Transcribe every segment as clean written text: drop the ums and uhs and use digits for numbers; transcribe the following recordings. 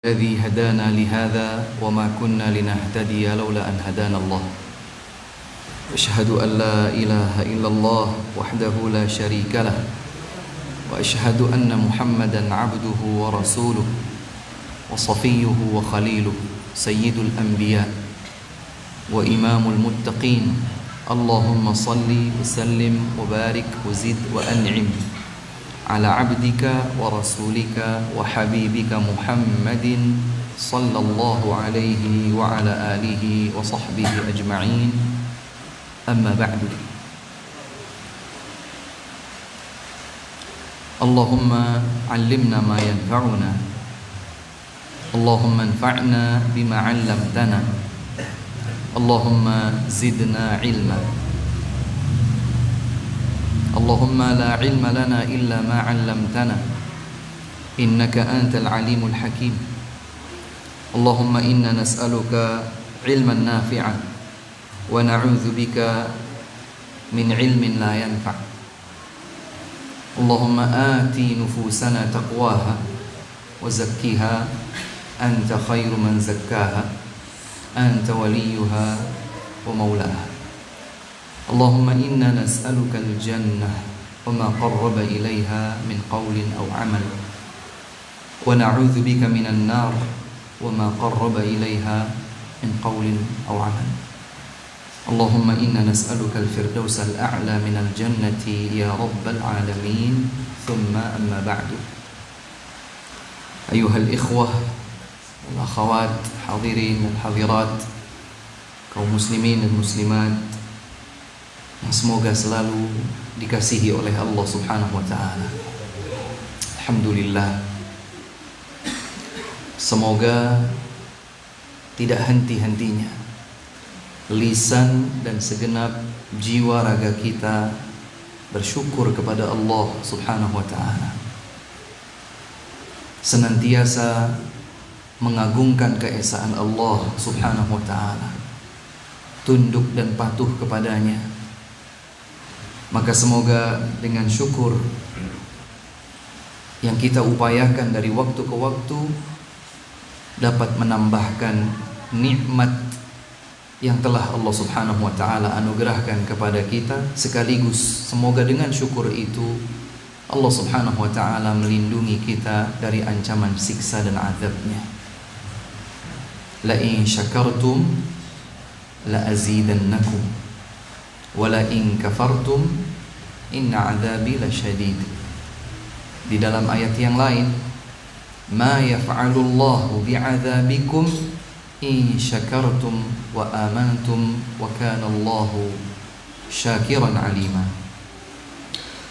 الذي هدانا لهذا وما كنا لنهتدي لولا أن هدانا الله أشهد أن لا إله إلا الله وحده لا شريك له وأشهد أن محمدا عبده ورسوله وصفيه وخليله سيد الأنبياء وإمام المتقين اللهم صل وسلم وبارك وزد وأنعم على عبدك ورسولك وحبيبك محمد صلى الله عليه وعلى آله وصحبه أجمعين أما بعد اللهم علمنا ما ينفعنا اللهم انفعنا بما علمتنا اللهم زدنا علما اللهم لا علم لنا إلا ما علمتنا إنك أنت العليم الحكيم اللهم إنا نسألك علما نافعا ونعوذ بك من علم لا ينفع اللهم آتي نفوسنا تقواها وزكها أنت خير من زكاها أنت وليها ومولاها اللهم إنا نسألك الجنة وما قرب إليها من قول أو عمل ونعوذ بك من النار وما قرب إليها من قول أو عمل اللهم إنا نسألك الفردوس الأعلى من الجنة يا رب العالمين ثم أما بعد أيها الإخوة والأخوات حاضرين والحاضرات kaum muslimin dan muslimat yang semoga selalu dikasihi oleh Allah Subhanahu wa taala. Alhamdulillah. Semoga tidak henti-hentinya lisan dan segenap jiwa raga kita bersyukur kepada Allah Subhanahu wa taala. Senantiasa mengagungkan keesaan Allah Subhanahu wa taala. Tunduk dan patuh kepadanya. Maka semoga dengan syukur yang kita upayakan dari waktu ke waktu dapat menambahkan nikmat yang telah Allah Subhanahu wa taala anugerahkan kepada kita, sekaligus semoga dengan syukur itu Allah Subhanahu wa taala melindungi kita dari ancaman siksa dan azabnya. La in syakartum la azidannakum wala in kafartum inna adzabi lasyadid. Di dalam ayat yang lain, ma yaf'alullahu bi'adzabikum in syakartum wa amantum wa kana Allahu syakiran alima.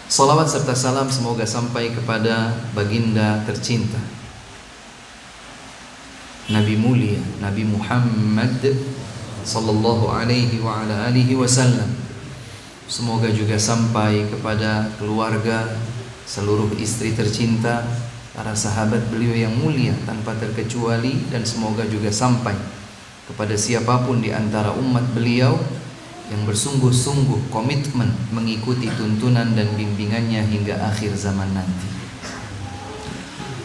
Salawat serta salam semoga sampai kepada baginda tercinta Nabi mulia Nabi Muhammad sallallahu alaihi wa ala alihi wasallam. Semoga juga sampai kepada keluarga, seluruh istri tercinta, para sahabat beliau yang mulia tanpa terkecuali, dan semoga juga sampai kepada siapapun di antara umat beliau yang bersungguh-sungguh komitmen mengikuti tuntunan dan bimbingannya hingga akhir zaman nanti.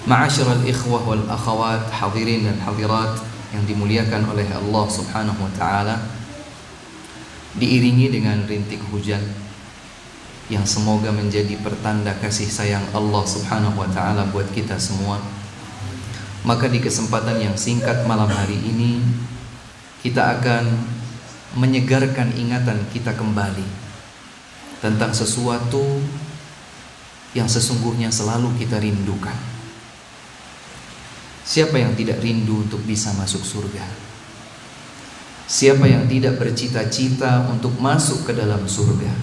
Ma'asyiral ikhwah wal akhawat, hadirin dan hadirat yang dimuliakan oleh Allah Subhanahu wa taala, diiringi dengan rintik hujan yang semoga menjadi pertanda kasih sayang Allah Subhanahu wa taala buat kita semua. Maka di kesempatan yang singkat malam hari ini kita akan menyegarkan ingatan kita kembali tentang sesuatu yang sesungguhnya selalu kita rindukan. Siapa yang tidak rindu untuk bisa masuk surga? Siapa yang tidak bercita-cita untuk masuk ke dalam surga?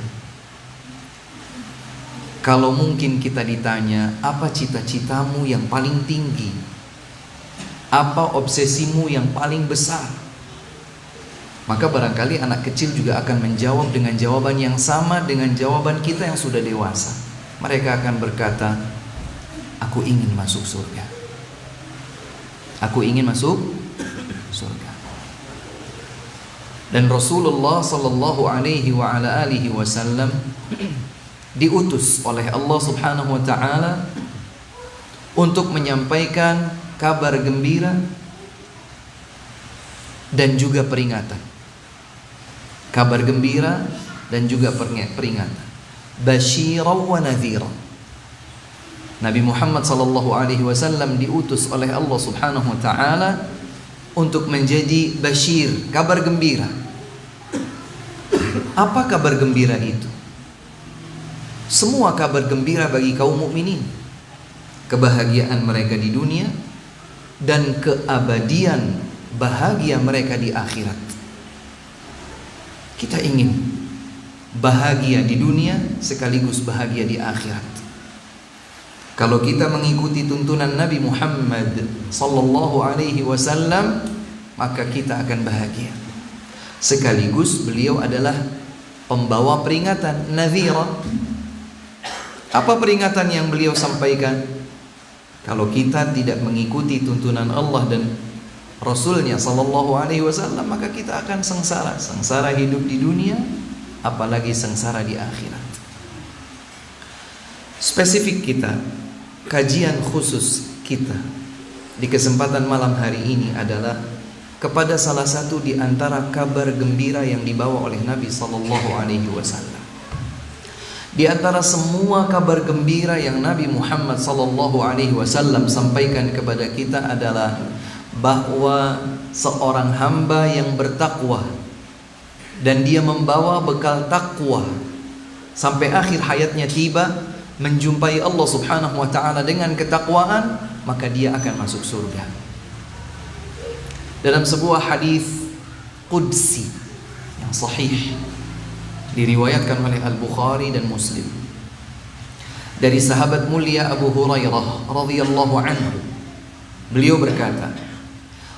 Kalau mungkin kita ditanya, apa cita-citamu yang paling tinggi? Apa obsesimu yang paling besar? Maka barangkali anak kecil juga akan menjawab dengan jawaban yang sama dengan jawaban kita yang sudah dewasa. Mereka akan berkata, aku ingin masuk surga. Aku ingin masuk surga. Dan Rasulullah sallallahu alaihi wa ala alihi wasallam diutus oleh Allah Subhanahu wa taala untuk menyampaikan kabar gembira dan juga peringatan. Kabar gembira dan juga peringatan. Basyiran wa nadhira. Nabi Muhammad sallallahu alaihi wasallam diutus oleh Allah Subhanahu wa taala untuk menjadi basyir, kabar gembira. Apa kabar gembira itu? Semua kabar gembira bagi kaum mukminin. Kebahagiaan mereka di dunia dan keabadian bahagia mereka di akhirat. Kita ingin bahagia di dunia sekaligus bahagia di akhirat. Kalau kita mengikuti tuntunan Nabi Muhammad sallallahu alaihi wasallam, maka kita akan bahagia. Sekaligus beliau adalah pembawa peringatan, nadhira. Apa peringatan yang beliau sampaikan? Kalau kita tidak mengikuti tuntunan Allah dan Rasulnya sallallahu alaihi wasallam, maka kita akan sengsara. Sengsara hidup di dunia, apalagi sengsara di akhirat. Spesifik kita, kajian khusus kita di kesempatan malam hari ini adalah kepada salah satu di antara kabar gembira yang dibawa oleh Nabi sallallahu alaihi wasallam. Di antara semua kabar gembira yang Nabi Muhammad sallallahu alaihi wasallam sampaikan kepada kita adalah bahwa seorang hamba yang bertakwa dan dia membawa bekal takwa sampai akhir hayatnya tiba, menjumpai Allah Subhanahu wa taala dengan ketakwaan, maka dia akan masuk surga. Dalam sebuah hadis qudsi yang sahih diriwayatkan oleh Al-Bukhari dan Muslim dari sahabat mulia Abu Hurairah radhiyallahu anhu, beliau berkata,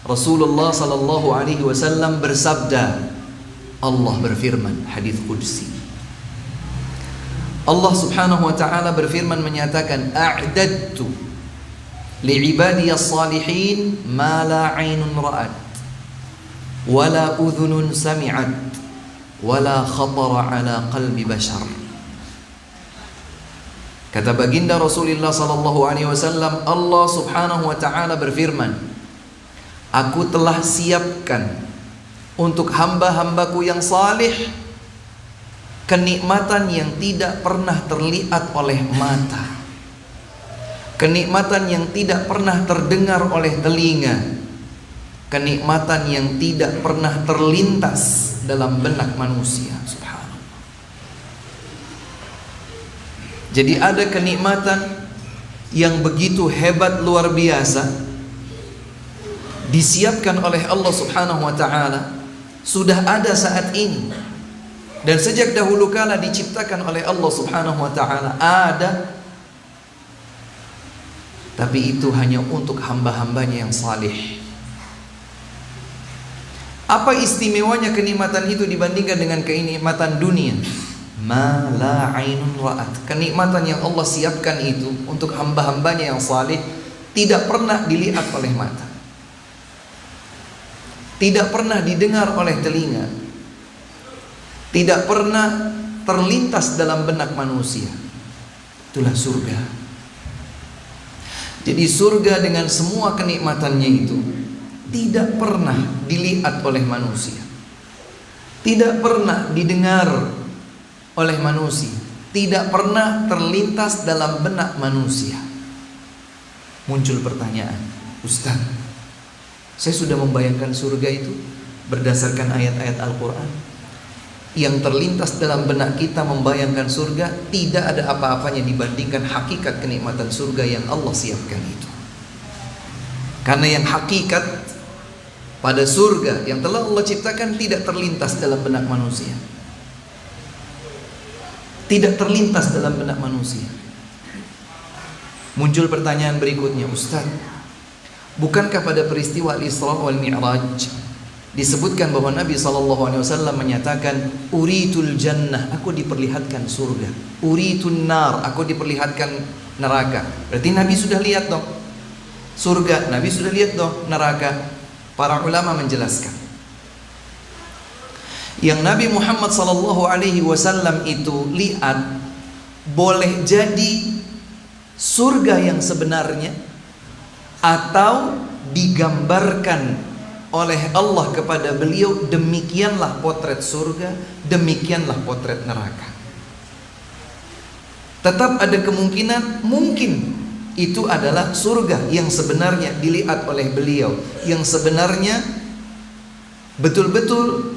Rasulullah sallallahu alaihi wasallam bersabda, Allah berfirman, hadis qudsi, Allah Subhanahu wa taala berfirman menyatakan, a'dadtu li'ibadiyas salihin ma la 'ainun ra'at wa la udhunun sami'at wa la khatara 'ala qalbi bashar. Kata baginda Rasulullah sallallahu alaihi wasallam, Allah Subhanahu wa taala berfirman, aku telah siapkan untuk hamba-hambaku yang salih kenikmatan yang tidak pernah terlihat oleh mata, kenikmatan yang tidak pernah terdengar oleh telinga, kenikmatan yang tidak pernah terlintas dalam benak manusia. Subhanallah. Jadi ada kenikmatan yang begitu hebat, luar biasa, disiapkan oleh Allah Subhanahu wa taala, sudah ada saat ini dan sejak dahulu kala diciptakan oleh Allah Subhanahu wa taala, ada, tapi itu hanya untuk hamba-hambanya yang salih. Apa istimewanya kenikmatan itu dibandingkan dengan kenikmatan dunia? Ma la 'ainun ra'at. Kenikmatan yang Allah siapkan itu untuk hamba-hambanya yang salih tidak pernah dilihat oleh mata, tidak pernah didengar oleh telinga, tidak pernah terlintas dalam benak manusia. Itulah surga. Jadi surga dengan semua kenikmatannya itu tidak pernah dilihat oleh manusia, tidak pernah didengar oleh manusia, tidak pernah terlintas dalam benak manusia. Muncul pertanyaan, Ustaz, saya sudah membayangkan surga itu berdasarkan ayat-ayat Al-Quran. Yang terlintas dalam benak kita membayangkan surga tidak ada apa-apanya dibandingkan hakikat kenikmatan surga yang Allah siapkan itu. Karena yang hakikat pada surga yang telah Allah ciptakan tidak terlintas dalam benak manusia, tidak terlintas dalam benak manusia. Muncul pertanyaan berikutnya, Ustaz, bukankah pada peristiwa Al-Isra wal Mi'raj disebutkan bahwa Nabi SAW menyatakan, uritul jannah, aku diperlihatkan surga, uritun nar, aku diperlihatkan neraka. Berarti Nabi sudah lihat dong surga, Nabi sudah lihat dong neraka. Para ulama menjelaskan, yang Nabi Muhammad SAW itu lihat boleh jadi surga yang sebenarnya atau digambarkan oleh Allah kepada beliau, demikianlah potret surga, demikianlah potret neraka. Tetap ada kemungkinan mungkin itu adalah surga yang sebenarnya dilihat oleh beliau, yang sebenarnya betul-betul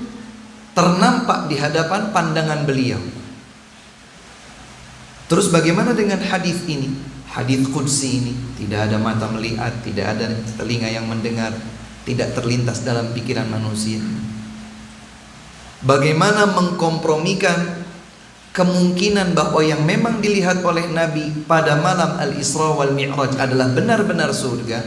ternampak di hadapan pandangan beliau. Terus bagaimana dengan hadis ini? Hadis qudsi ini, tidak ada mata melihat, tidak ada telinga yang mendengar, tidak terlintas dalam pikiran manusia. Bagaimana mengkompromikan kemungkinan bahwa yang memang dilihat oleh Nabi pada malam Al-Isra wal Mi'raj adalah benar-benar surga,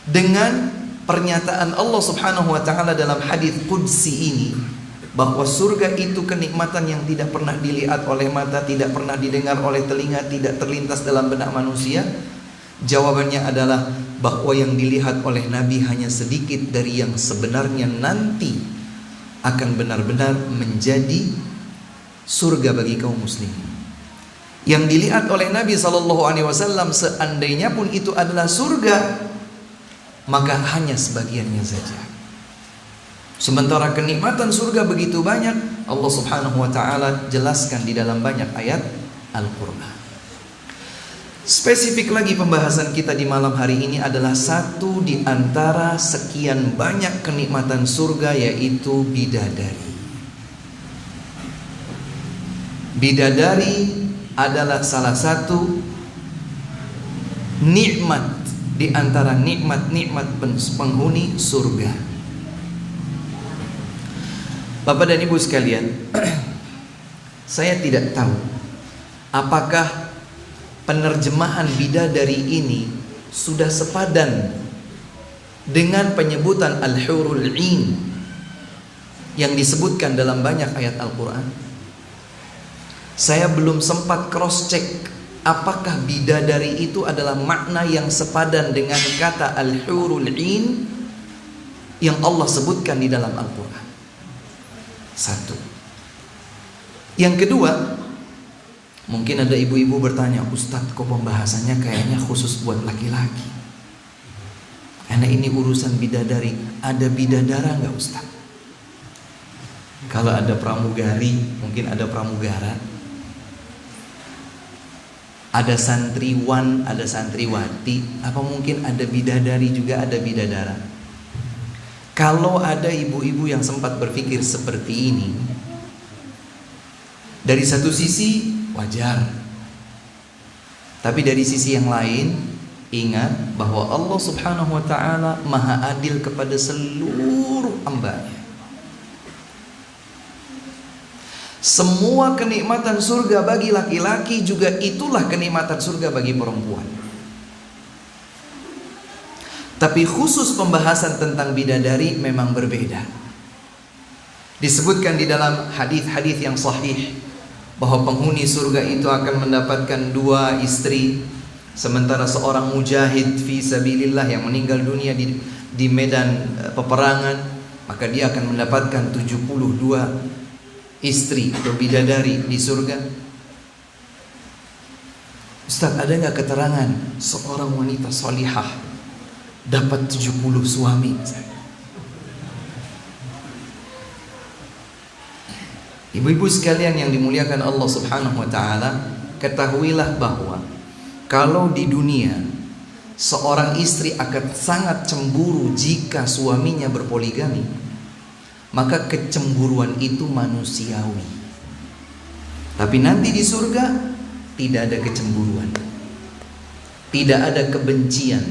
dengan pernyataan Allah Subhanahu wa taala dalam hadis qudsi ini bahwa surga itu kenikmatan yang tidak pernah dilihat oleh mata, tidak pernah didengar oleh telinga, tidak terlintas dalam benak manusia. Jawabannya adalah bahwa yang dilihat oleh Nabi hanya sedikit dari yang sebenarnya nanti akan benar-benar menjadi surga bagi kaum muslimin. Yang dilihat oleh Nabi SAW, seandainya pun itu adalah surga, maka hanya sebagiannya saja. Sementara kenikmatan surga begitu banyak, Allah Subhanahu wa taala jelaskan di dalam banyak ayat Al-Qur'an. Spesifik lagi pembahasan kita di malam hari ini adalah satu di antara sekian banyak kenikmatan surga, yaitu bidadari. Bidadari adalah salah satu nikmat di antara nikmat-nikmat penghuni surga. Bapak dan Ibu sekalian, saya tidak tahu apakah penerjemahan bidadari ini sudah sepadan dengan penyebutan al-hurul 'ain yang disebutkan dalam banyak ayat Al-Quran. Saya belum sempat cross check apakah bidadari itu adalah makna yang sepadan dengan kata al-hurul 'ain yang Allah sebutkan di dalam Al-Quran. Satu. Yang kedua, mungkin ada ibu-ibu bertanya, Ustadz kok pembahasannya kayaknya khusus buat laki-laki? Karena ini urusan bidadari. Ada bidadara nggak Ustadz? Kalau ada pramugari, mungkin ada pramugara. Ada santriwan, ada santriwati. Apa mungkin ada bidadari juga ada bidadara? Kalau ada ibu-ibu yang sempat berpikir seperti ini, dari satu sisi wajar, tapi dari sisi yang lain ingat bahwa Allah Subhanahu wa taala Maha Adil kepada seluruh hamba-Nya. Semua kenikmatan surga bagi laki-laki juga itulah kenikmatan surga bagi perempuan. Tapi khusus pembahasan tentang bidadari memang berbeda. Disebutkan di dalam hadis-hadis yang sahih bahwa penghuni surga itu akan mendapatkan 2 istri, sementara seorang mujahid fi sabilillah yang meninggal dunia di medan peperangan, maka dia akan mendapatkan 72 istri atau bidadari di surga. Ustaz, ada nggak keterangan seorang wanita salihah dapat 70 suami? Ibu-ibu sekalian yang dimuliakan Allah Subhanahu wa taala, ketahuilah bahwa kalau di dunia seorang istri akan sangat cemburu jika suaminya berpoligami, maka kecemburuan itu manusiawi. Tapi nanti di surga tidak ada kecemburuan, tidak ada kebencian,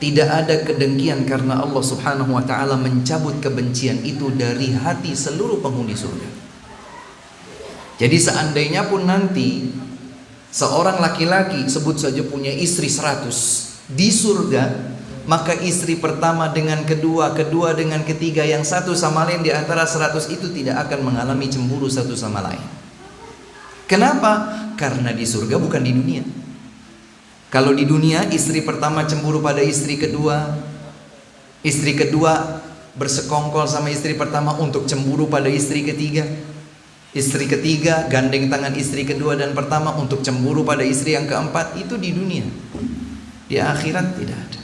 tidak ada kedengkian, karena Allah Subhanahu wa taala mencabut kebencian itu dari hati seluruh penghuni surga. Jadi seandainya pun nanti seorang laki-laki sebut saja punya istri 100 di surga, maka istri pertama dengan kedua, kedua dengan ketiga, yang satu sama lain di antara 100 itu tidak akan mengalami cemburu satu sama lain. Kenapa? Karena di surga bukan di dunia. Kalau di dunia istri pertama cemburu pada istri kedua bersekongkol sama istri pertama untuk cemburu pada istri ketiga, istri ketiga gandeng tangan istri kedua dan pertama untuk cemburu pada istri yang keempat. Itu di dunia. Di akhirat tidak ada.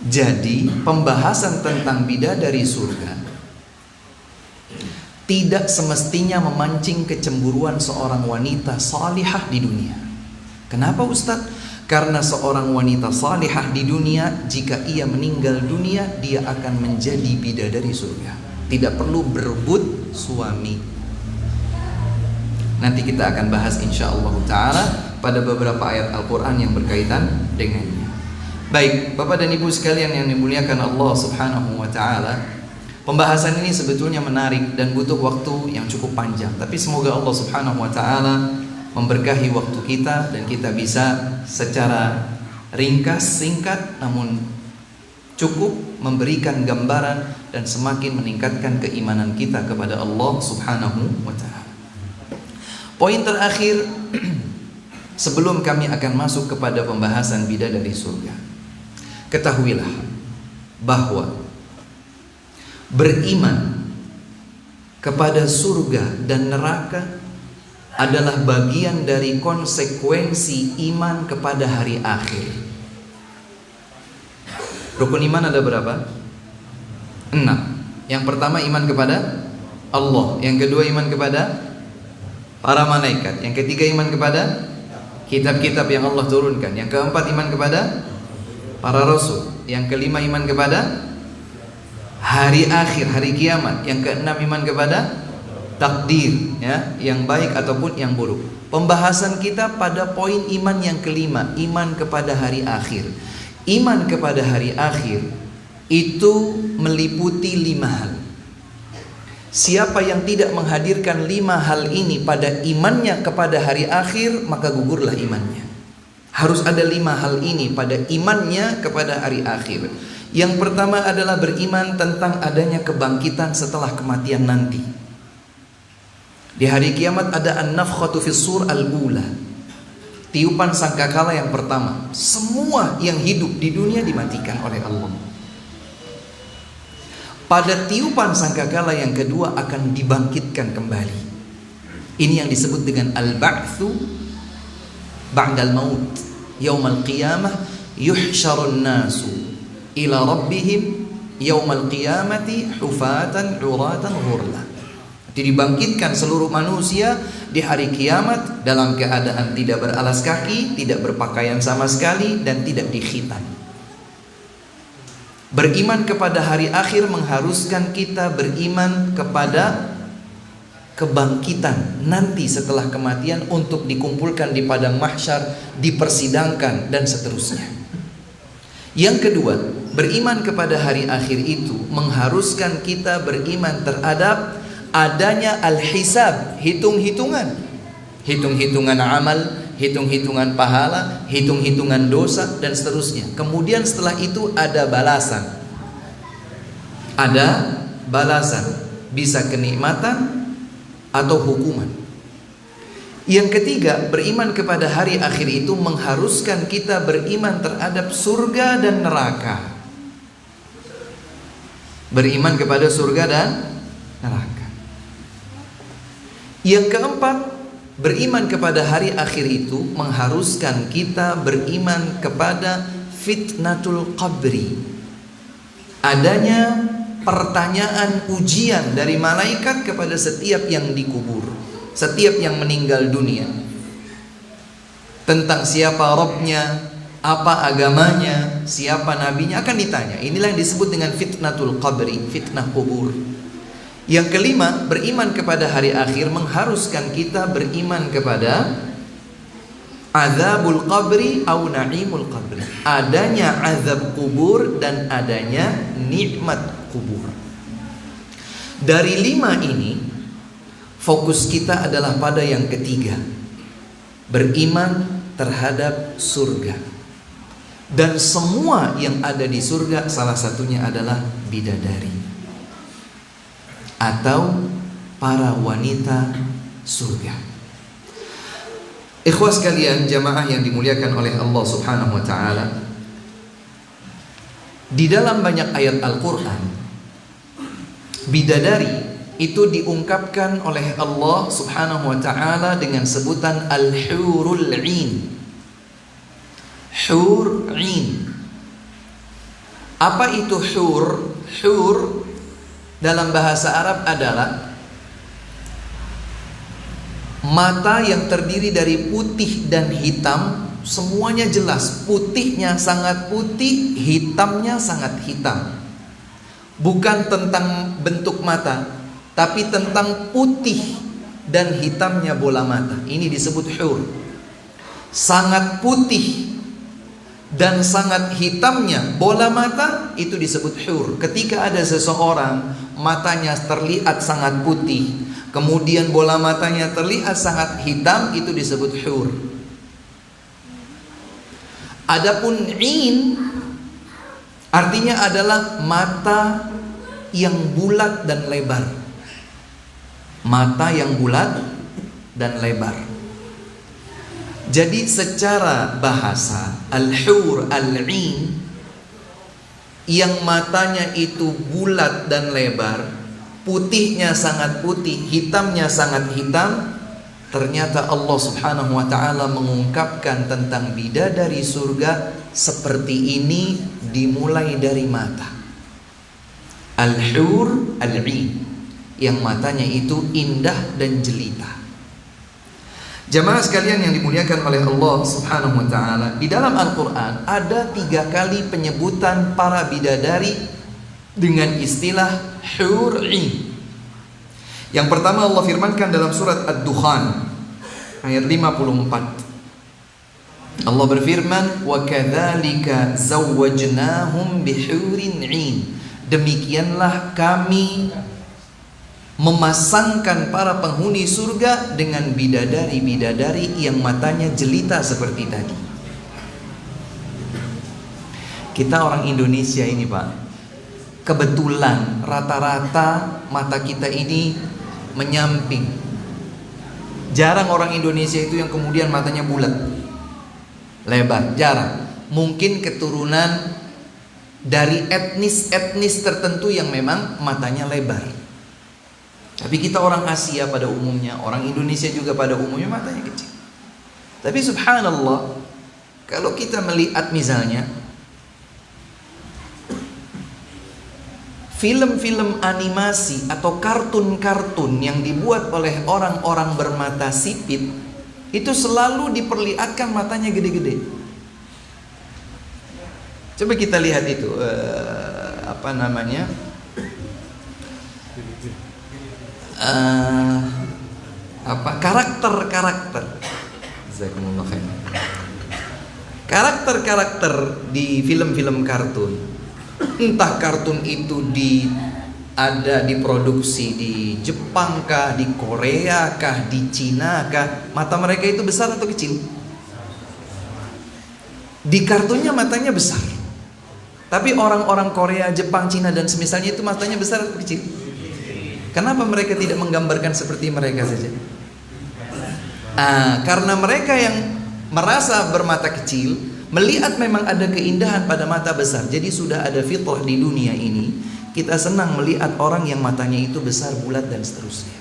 Jadi pembahasan tentang bidadari surga tidak semestinya memancing kecemburuan seorang wanita salihah di dunia. Kenapa Ustadz? Karena seorang wanita salihah di dunia, jika ia meninggal dunia, dia akan menjadi bidadari surga. Tidak perlu berebut suami. Nanti kita akan bahas insyaallah ta'ala pada beberapa ayat Al-Quran yang berkaitan dengannya. Baik, Bapak dan Ibu sekalian yang dimuliakan Allah subhanahu wa ta'ala, pembahasan ini sebetulnya menarik dan butuh waktu yang cukup panjang. Tapi semoga Allah subhanahu wa ta'ala memberkahi waktu kita dan kita bisa secara ringkas, singkat, namun cukup memberikan gambaran dan semakin meningkatkan keimanan kita kepada Allah subhanahu wa ta'ala. Poin terakhir sebelum kami akan masuk kepada pembahasan bidadari surga, ketahuilah bahwa beriman kepada surga dan neraka adalah bagian dari konsekuensi iman kepada hari akhir. Rukun iman ada berapa? 6. Yang pertama iman kepada Allah, yang kedua iman kepada para malaikat, yang ketiga iman kepada kitab-kitab yang Allah turunkan, yang keempat iman kepada para rasul, yang kelima iman kepada hari akhir, hari kiamat, yang keenam iman kepada takdir, ya, yang baik ataupun yang buruk. Pembahasan kita pada poin iman yang kelima, iman kepada hari akhir. Iman kepada hari akhir itu meliputi 5 hal. Siapa yang tidak menghadirkan 5 hal ini pada imannya kepada hari akhir, maka gugurlah imannya. Harus ada 5 hal ini pada imannya kepada hari akhir. Yang pertama adalah beriman tentang adanya kebangkitan setelah kematian nanti. Di hari kiamat ada an-nafkhatu fis sur al-ula, tiupan sangkakala yang pertama. Semua yang hidup di dunia dimatikan oleh Allah. Pada tiupan sangkakala yang kedua akan dibangkitkan kembali. Ini yang disebut dengan al-ba'tsu ba'dal maut. Yaumal qiyamah yuhsyarun nasu ila rabbihim yaumal qiyamati hufatan uratan ghurla. Dibangkitkan seluruh manusia di hari kiamat dalam keadaan tidak beralas kaki, tidak berpakaian sama sekali, dan tidak dikhitan. Beriman kepada hari akhir mengharuskan kita beriman kepada kebangkitan nanti setelah kematian untuk dikumpulkan di padang mahsyar, dipersidangkan dan seterusnya. Yang kedua, beriman kepada hari akhir itu mengharuskan kita beriman terhadap adanya al-hisab, hitung-hitungan amal, hitung-hitungan pahala, hitung-hitungan dosa dan seterusnya. Kemudian setelah itu ada balasan. Ada balasan, bisa kenikmatan atau hukuman. Yang ketiga, beriman kepada hari akhir itu mengharuskan kita beriman terhadap surga dan neraka. Beriman kepada surga dan neraka. Yang keempat, beriman kepada hari akhir itu mengharuskan kita beriman kepada fitnatul qabri. Adanya pertanyaan ujian dari malaikat kepada setiap yang dikubur, setiap yang meninggal dunia, tentang siapa Rabbnya, apa agamanya, siapa nabinya, akan ditanya. Inilah yang disebut dengan fitnatul qabri, fitnah kubur. Yang kelima, beriman kepada hari akhir mengharuskan kita beriman kepada azabul qabri au na'imul qabri, adanya azab kubur dan adanya nikmat kubur. Dari 5 ini, fokus kita adalah pada yang ketiga, beriman terhadap surga. Dan semua yang ada di surga salah satunya adalah bidadari atau para wanita surga. Ikhwas sekalian, jamaah yang dimuliakan oleh Allah Subhanahu wa taala, di dalam banyak ayat Al-Qur'an bidadari itu diungkapkan oleh Allah Subhanahu wa taala dengan sebutan al-hurul 'ain. Hur 'ain. Apa itu hur? Hur dalam bahasa Arab adalah mata yang terdiri dari putih dan hitam, semuanya jelas. Putihnya sangat putih, hitamnya sangat hitam. Bukan tentang bentuk mata, tapi tentang putih dan hitamnya bola mata. Ini disebut hur. Sangat putih dan sangat hitamnya bola mata, itu disebut hur. Ketika ada seseorang matanya terlihat sangat putih, kemudian bola matanya terlihat sangat hitam, itu disebut hur. Adapun in artinya adalah mata yang bulat dan lebar. Mata yang bulat dan lebar. Jadi secara bahasa al-hur, al-in, yang matanya itu bulat dan lebar, putihnya sangat putih, hitamnya sangat hitam, ternyata Allah Subhanahu wa ta'ala mengungkapkan tentang bidadari surga seperti ini dimulai dari mata. Al-hur, al-in, yang matanya itu indah dan jelita. Jamaah sekalian yang dimuliakan oleh Allah Subhanahu wa ta'ala, di dalam Al-Quran ada 3 kali penyebutan para bidadari dengan istilah hur'in. Yang pertama Allah firmankan dalam surat Ad-Dukhan ayat 54. Allah berfirman, "Wa kadzalika zawwajnahum bihurin 'ain." Demikianlah kami memasangkan para penghuni surga dengan bidadari-bidadari yang matanya jelita seperti tadi. Kita orang Indonesia ini Pak, kebetulan rata-rata mata kita ini menyamping. Jarang orang Indonesia itu yang kemudian matanya bulat, lebar, jarang. Mungkin keturunan dari etnis tertentu yang memang matanya lebar. Tapi kita orang Asia pada umumnya, orang Indonesia juga pada umumnya matanya kecil. Tapi subhanallah, kalau kita melihat misalnya film-film animasi atau kartun-kartun yang dibuat oleh orang-orang bermata sipit, itu selalu diperlihatkan matanya gede-gede. Coba kita lihat itu karakter di film-film kartun. Entah kartun itu ada diproduksi di Jepang kah, di Korea kah, di Cina kah, mata mereka itu besar atau kecil? Di kartunnya matanya besar. Tapi orang-orang Korea, Jepang, Cina dan semisalnya itu matanya besar atau kecil? Kenapa mereka tidak menggambarkan seperti mereka saja? Karena mereka yang merasa bermata kecil melihat memang ada keindahan pada mata besar. Jadi sudah ada fitrah di dunia ini, kita senang melihat orang yang matanya itu besar, bulat dan seterusnya.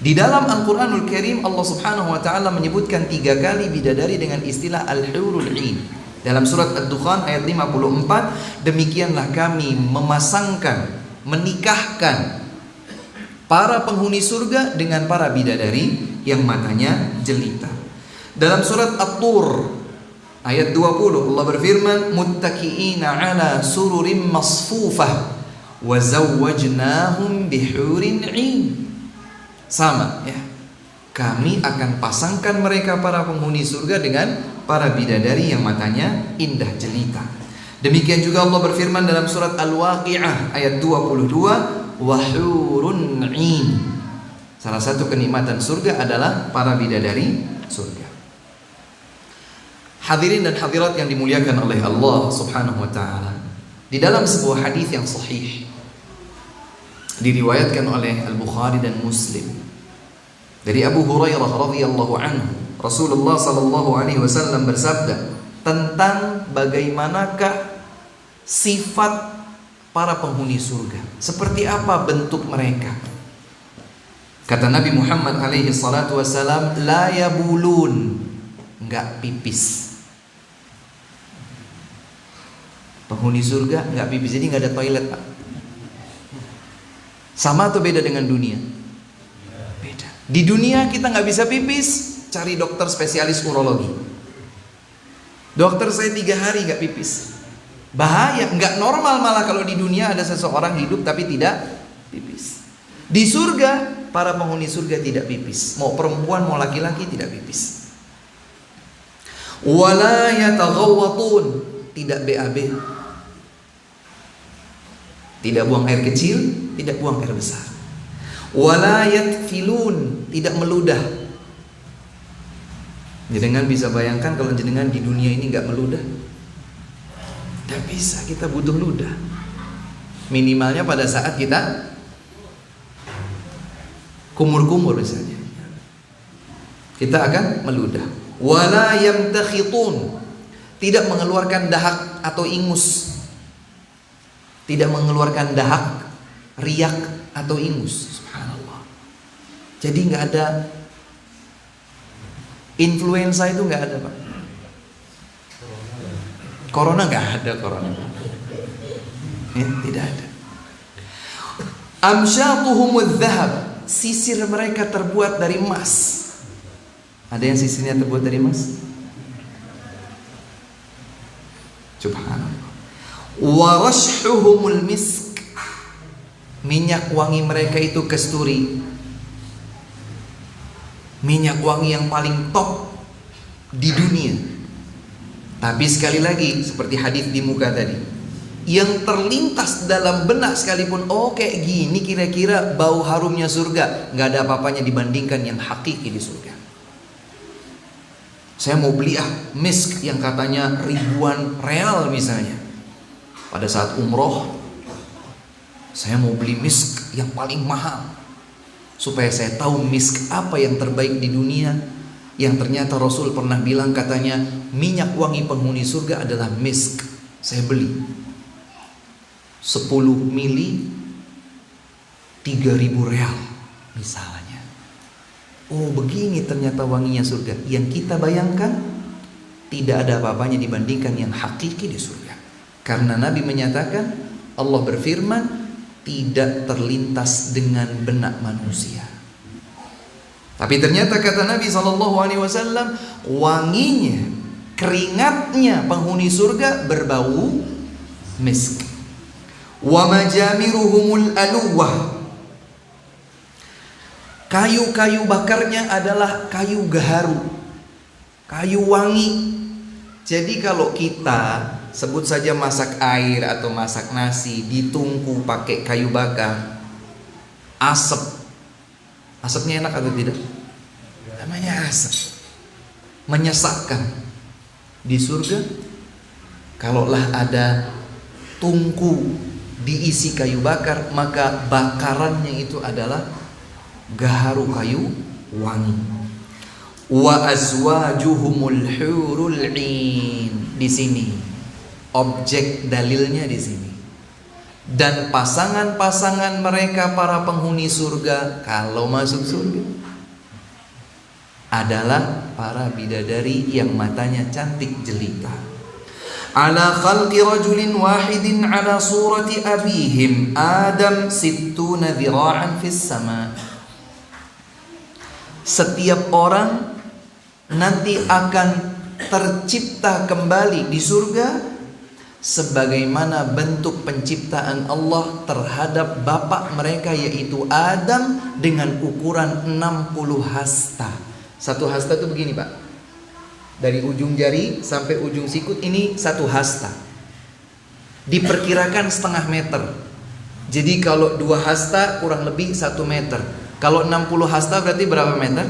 Di dalam Al-Quranul Karim Allah Subhanahu wa ta'ala menyebutkan 3 kali bidadari dengan istilah al-hurul 'ain. Dalam surat Ad-Dukhan ayat 54, demikianlah kami menikahkan para penghuni surga dengan para bidadari yang matanya jelita. Dalam surat At-Tur ayat 20 Allah berfirman, muttaqiina 'ala sururim masfufah wa zawwajnahum bihurin 'ain. Sama ya. Kami akan pasangkan mereka para penghuni surga dengan para bidadari yang matanya indah jelita. Demikian juga Allah berfirman dalam surat Al-Waqi'ah ayat 22, wahurun 'ain. Salah satu kenikmatan surga adalah para bidadari surga. Hadirin dan hadirat yang dimuliakan oleh Allah Subhanahu wa ta'ala, di dalam sebuah hadis yang sahih diriwayatkan oleh Al-Bukhari dan Muslim dari Abu Hurairah radhiyallahu anhu, Rasulullah sallallahu alaihi wasallam bersabda tentang bagaimanakah sifat para penghuni surga, seperti apa bentuk mereka. Kata Nabi Muhammad alaihi salatu wasallam, la yabulun, enggak pipis. Penghuni surga nggak pipis, jadi nggak ada toilet, Pak. Sama atau beda dengan dunia? Beda. Di dunia kita nggak bisa pipis, cari dokter spesialis urologi. Dokter, saya 3 hari nggak pipis. Bahaya, nggak normal malah kalau di dunia ada seseorang hidup tapi tidak pipis. Di surga, para penghuni surga tidak pipis. Mau perempuan mau laki-laki tidak pipis. Wala yataghawwatun, tidak BAB. Tidak buang air kecil, tidak buang air besar. Wala yatfilun, tidak meludah. Jenengan bisa bayangkan kalau jenengan di dunia ini nggak meludah? Tidak bisa, kita butuh ludah. Minimalnya pada saat kita kumur-kumur misalnya, kita akan meludah. Wala yamtakhitun, tidak mengeluarkan dahak atau ingus. Tidak mengeluarkan dahak, riak atau ingus. Subhanallah. Jadi nggak ada influenza, itu nggak ada, Pak. Corona nggak ada, corona. Ya, tidak ada. Amsyatuhumudz dzahab, sisir mereka terbuat dari emas. Ada yang sisirnya terbuat dari emas? Subhanallah. Wa rashhuhumul misk, minyak wangi mereka itu kasturi. Minyak wangi yang paling top di dunia. Tapi sekali lagi, seperti hadis di muka tadi, yang terlintas dalam benak sekalipun, oh kayak gini kira-kira bau harumnya surga, nggak ada apa-apanya dibandingkan yang hakiki di surga. Saya mau beli misk yang katanya ribuan real misalnya. Pada saat umroh, saya mau beli misk yang paling mahal, supaya saya tahu misk apa yang terbaik di dunia. Yang ternyata Rasul pernah bilang, katanya minyak wangi penghuni surga adalah misk. Saya beli 10 mili 3.000 real misalnya. Oh begini ternyata wanginya surga. Yang kita bayangkan tidak ada apa-apanya dibandingkan yang hakiki di surga. Karena Nabi menyatakan, Allah berfirman, tidak terlintas dengan benak manusia. Tapi ternyata kata Nabi SAW, wanginya, keringatnya penghuni surga berbau misk. Wa majamiruhumul aluwah, kayu-kayu bakarnya adalah kayu gaharu, kayu wangi. Jadi kalau kita sebut saja masak air atau masak nasi, ditungku pakai kayu bakar, asapnya enak atau tidak? Namanya asap, menyesakkan. Di surga, kalaulah ada tungku diisi kayu bakar, maka bakarannya itu adalah gaharu kayu wangi. Wa azwajuhumul hurul 'ain, di sini objek dalilnya di sini. Dan pasangan-pasangan mereka para penghuni surga kalau masuk surga adalah para bidadari yang matanya cantik jelita. Ala khalqi rajulin wahidin ala surati abihim Adam 60 dhira'an fis sama. Setiap orang nanti akan tercipta kembali di surga sebagaimana bentuk penciptaan Allah terhadap bapak mereka, yaitu Adam, dengan ukuran 60 hasta. Satu hasta itu begini, Pak, dari ujung jari sampai ujung sikut ini 1 hasta. Diperkirakan 0,5 meter. Jadi kalau 2 hasta kurang lebih 1 meter. Kalau 60 hasta berarti berapa meter?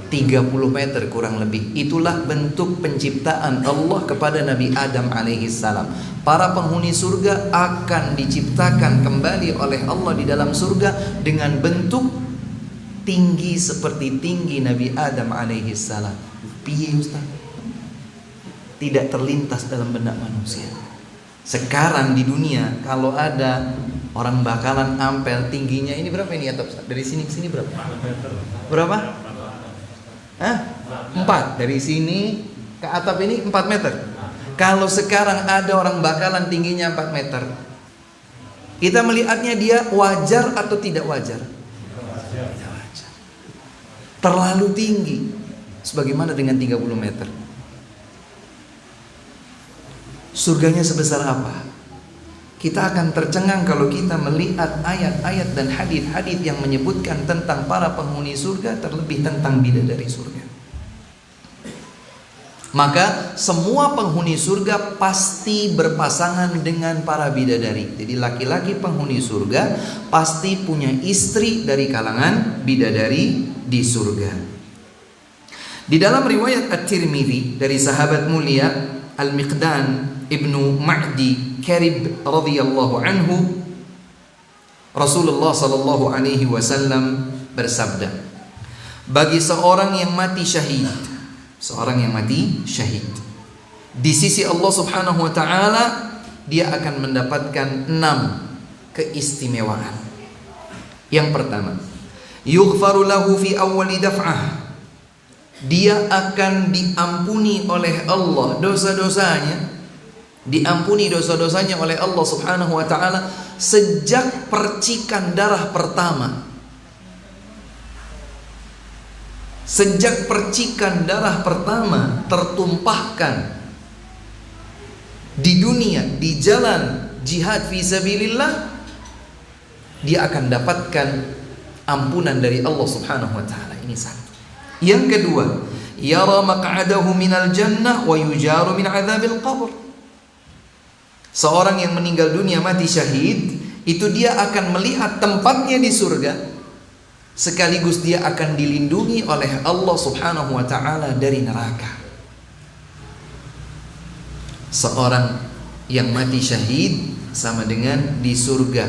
30 meter kurang lebih. Itulah bentuk penciptaan Allah kepada Nabi Adam alaihissalam. Para penghuni surga akan diciptakan kembali oleh Allah di dalam surga dengan bentuk tinggi seperti tinggi Nabi Adam alaihissalam. Piye Ustaz? Tidak terlintas dalam benak manusia. Sekarang di dunia kalau ada orang bakalan ampel, tingginya ini berapa ini atap? Dari sini ke sini berapa? Berapa? 4. Dari sini ke atap ini 4 meter. Kalau sekarang ada orang bakalan tingginya 4 meter, kita melihatnya dia wajar atau tidak wajar? Tidak wajar. Terlalu tinggi. Sebagaimana dengan 30 meter. Surganya sebesar apa? Kita akan tercengang kalau kita melihat ayat-ayat dan hadis-hadis yang menyebutkan tentang para penghuni surga, terlebih tentang bidadari surga. Maka semua penghuni surga pasti berpasangan dengan para bidadari. Jadi laki-laki penghuni surga pasti punya istri dari kalangan bidadari di surga. Di dalam riwayat At-Tirmidzi dari sahabat mulia Al-Miqdan Ibnu Ma'di Karib radhiyallahu anhu, Rasulullah sallallahu alaihi wasallam bersabda, bagi seorang yang mati syahid, di sisi Allah Subhanahu wa taala, dia akan mendapatkan 6 keistimewaan. Yang pertama, yughfaru lahu fi awwali daf'ah. Dia akan diampuni oleh Allah dosa-dosanya, diampuni dosa-dosanya oleh Allah Subhanahu wa taala sejak percikan darah pertama. Sejak percikan darah pertama tertumpahkan di dunia, di jalan jihad fi sabilillah, dia akan dapatkan ampunan dari Allah Subhanahu wa taala. Ini satu. Yang kedua, yara maq'adahu minal jannah wa yujaru min adzabil qabr. Seorang yang meninggal dunia mati syahid, itu dia akan melihat tempatnya di surga, sekaligus dia akan dilindungi oleh Allah Subhanahu wa taala dari neraka. Seorang yang mati syahid sama dengan di surga,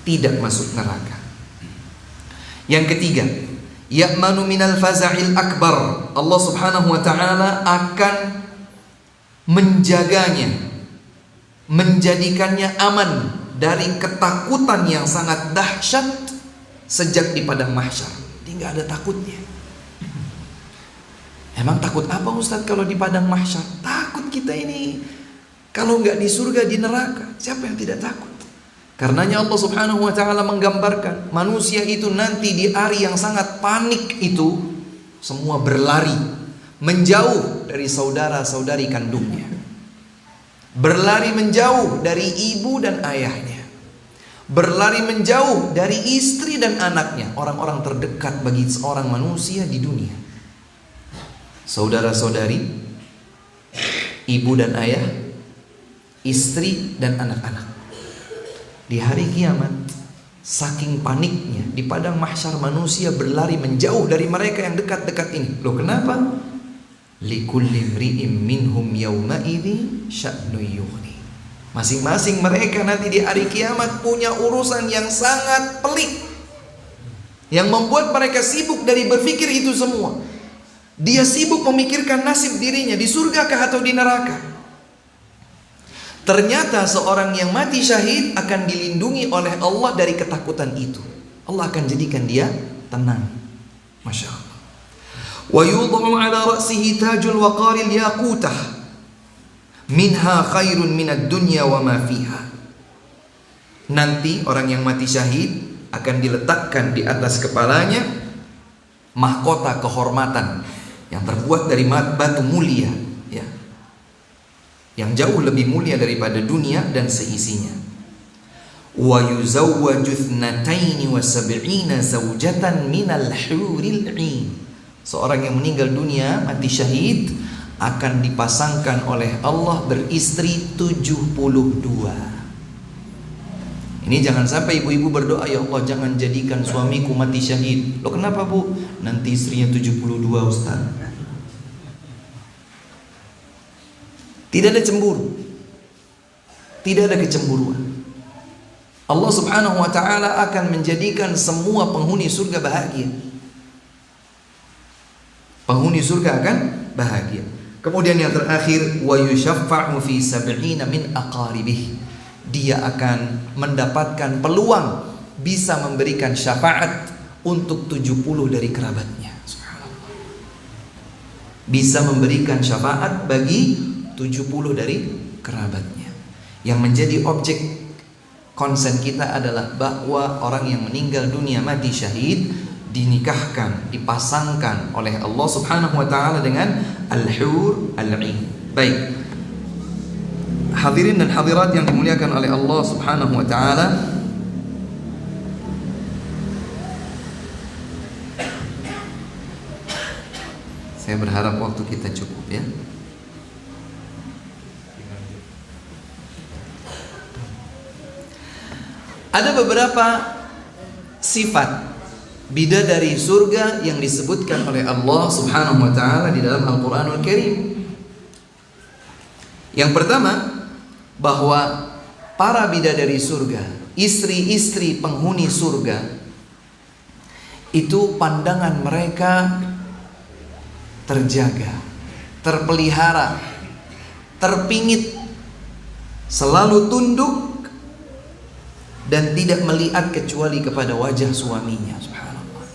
tidak masuk neraka. Yang ketiga, ya'manu minal faza'il akbar. Allah Subhanahu wa taala akan menjaganya, menjadikannya aman dari ketakutan yang sangat dahsyat sejak di padang mahsyar. Dia nggak ada takutnya. Emang takut apa Ustadz kalau di padang mahsyar? Takut kita ini kalau nggak di surga, di neraka. Siapa yang tidak takut? Karenanya Allah Subhanahu wa taala menggambarkan manusia itu nanti di hari yang sangat panik itu, semua berlari menjauh dari saudara-saudari kandungnya, berlari menjauh dari ibu dan ayahnya, berlari menjauh dari istri dan anaknya, orang-orang terdekat bagi seorang manusia di dunia. Saudara-saudari, ibu dan ayah, istri dan anak-anak. Di hari kiamat, saking paniknya di padang mahsyar, manusia berlari menjauh dari mereka yang dekat-dekat ini. Loh, kenapa? Likulli imri'in minhum yawma idzi sya'nu yughni. Masing-masing mereka nanti di hari kiamat punya urusan yang sangat pelik, yang membuat mereka sibuk dari berpikir itu semua. Dia sibuk memikirkan nasib dirinya di surga kah atau di neraka. Ternyata seorang yang mati syahid akan dilindungi oleh Allah dari ketakutan itu. Allah akan jadikan dia tenang. Masya Allah. Wa yudha'u ala ra'sihi tajul waqaril yaqutah minha khairun minad dunya wa ma fiha. Nanti orang yang mati syahid akan diletakkan di atas kepalanya mahkota kehormatan yang terbuat dari batu mulia, ya, yang jauh lebih mulia daripada dunia dan seisinya. Wa yuzawwaju ithnataini wa sab'ina zawjatan minal huril 'ain. Seorang yang meninggal dunia mati syahid akan dipasangkan oleh Allah beristri 72. Ini jangan sampai ibu-ibu berdoa, ya Allah jangan jadikan suamiku mati syahid. Loh kenapa Bu? Nanti istrinya 72 Ustaz. Tidak ada cemburu, tidak ada kecemburuan. Allah Subhanahu wa taala akan menjadikan semua penghuni surga bahagia. Penghuni surga akan bahagia. Kemudian yang terakhir, wa yushaffa'u fi sab'ina min aqaribih. Dia akan mendapatkan peluang bisa memberikan syafaat untuk 70 dari kerabatnya. Subhanallah. Bisa memberikan syafaat bagi 70 dari kerabatnya. Yang menjadi objek konsen kita adalah bahwa orang yang meninggal dunia mati syahid dinikahkan, dipasangkan oleh Allah Subhanahu wa taala dengan al-hur al-'ain. Baik. Hadirin dan hadirat yang dimuliakan oleh Allah Subhanahu wa taala, saya berharap waktu kita cukup ya. Ada beberapa sifat bidadari surga yang disebutkan oleh Allah Subhanahu wa taala di dalam Al-Qur'anul Karim. Yang pertama, bahwa para bidadari surga, istri-istri penghuni surga, itu pandangan mereka terjaga, terpelihara, terpingit, selalu tunduk dan tidak melihat kecuali kepada wajah suaminya. Subhanallah.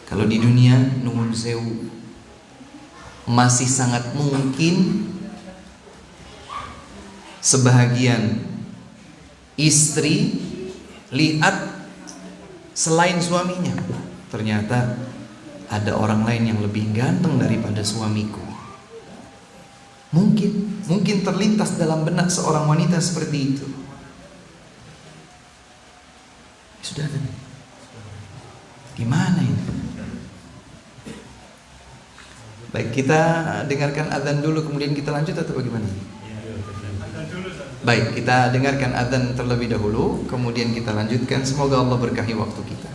Kalau di dunia nuhun sewu, masih sangat mungkin sebahagian istri lihat selain suaminya, ternyata ada orang lain yang lebih ganteng daripada suamiku. Mungkin terlintas dalam benak seorang wanita seperti itu. Sudah ada. Gimana ini? Baik, kita dengarkan azan dulu kemudian kita lanjut atau bagaimana? Baik, kita dengarkan azan terlebih dahulu kemudian kita lanjutkan. Semoga Allah berkahi waktu kita.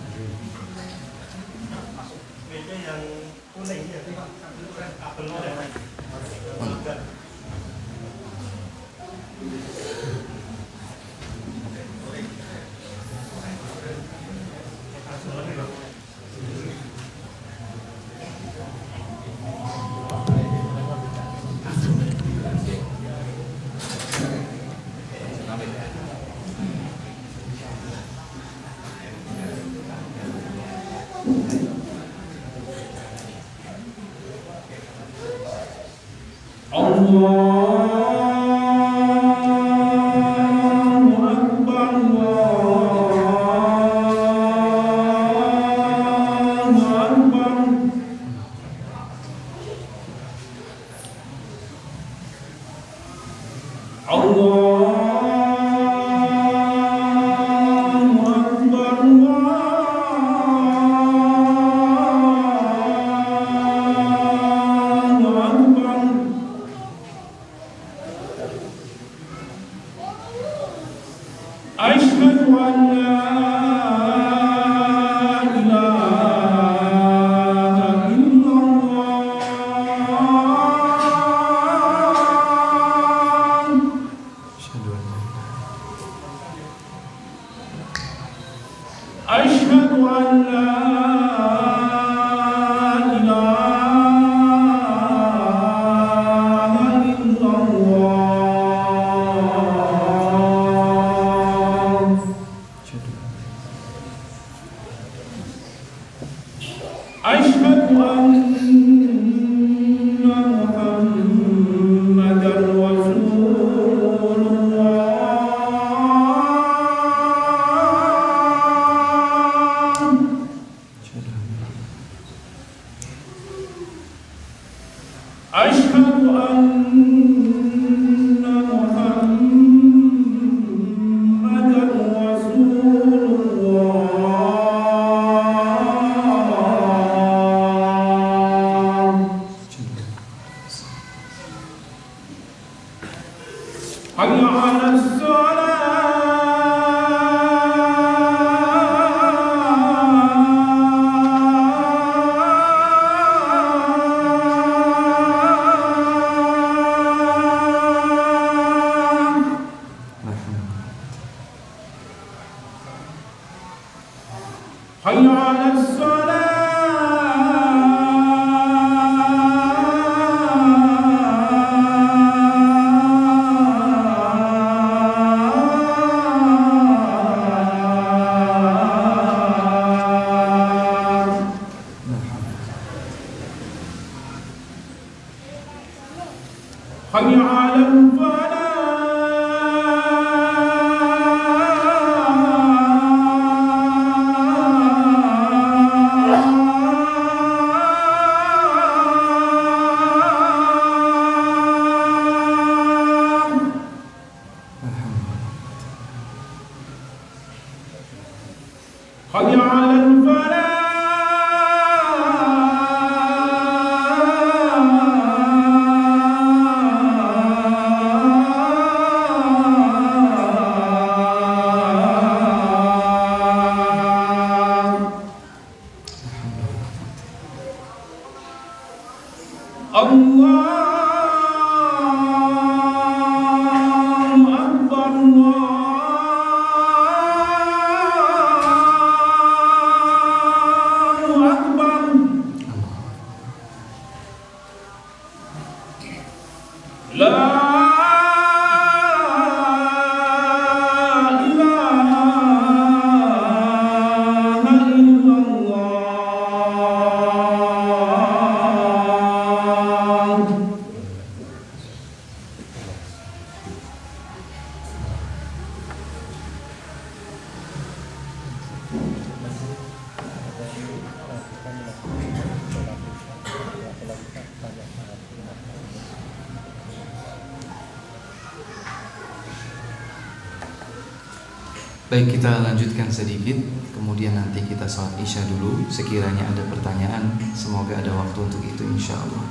Baik, kita lanjutkan sedikit, kemudian nanti kita sholat isya dulu. Sekiranya ada pertanyaan, semoga ada waktu untuk itu insya Allah.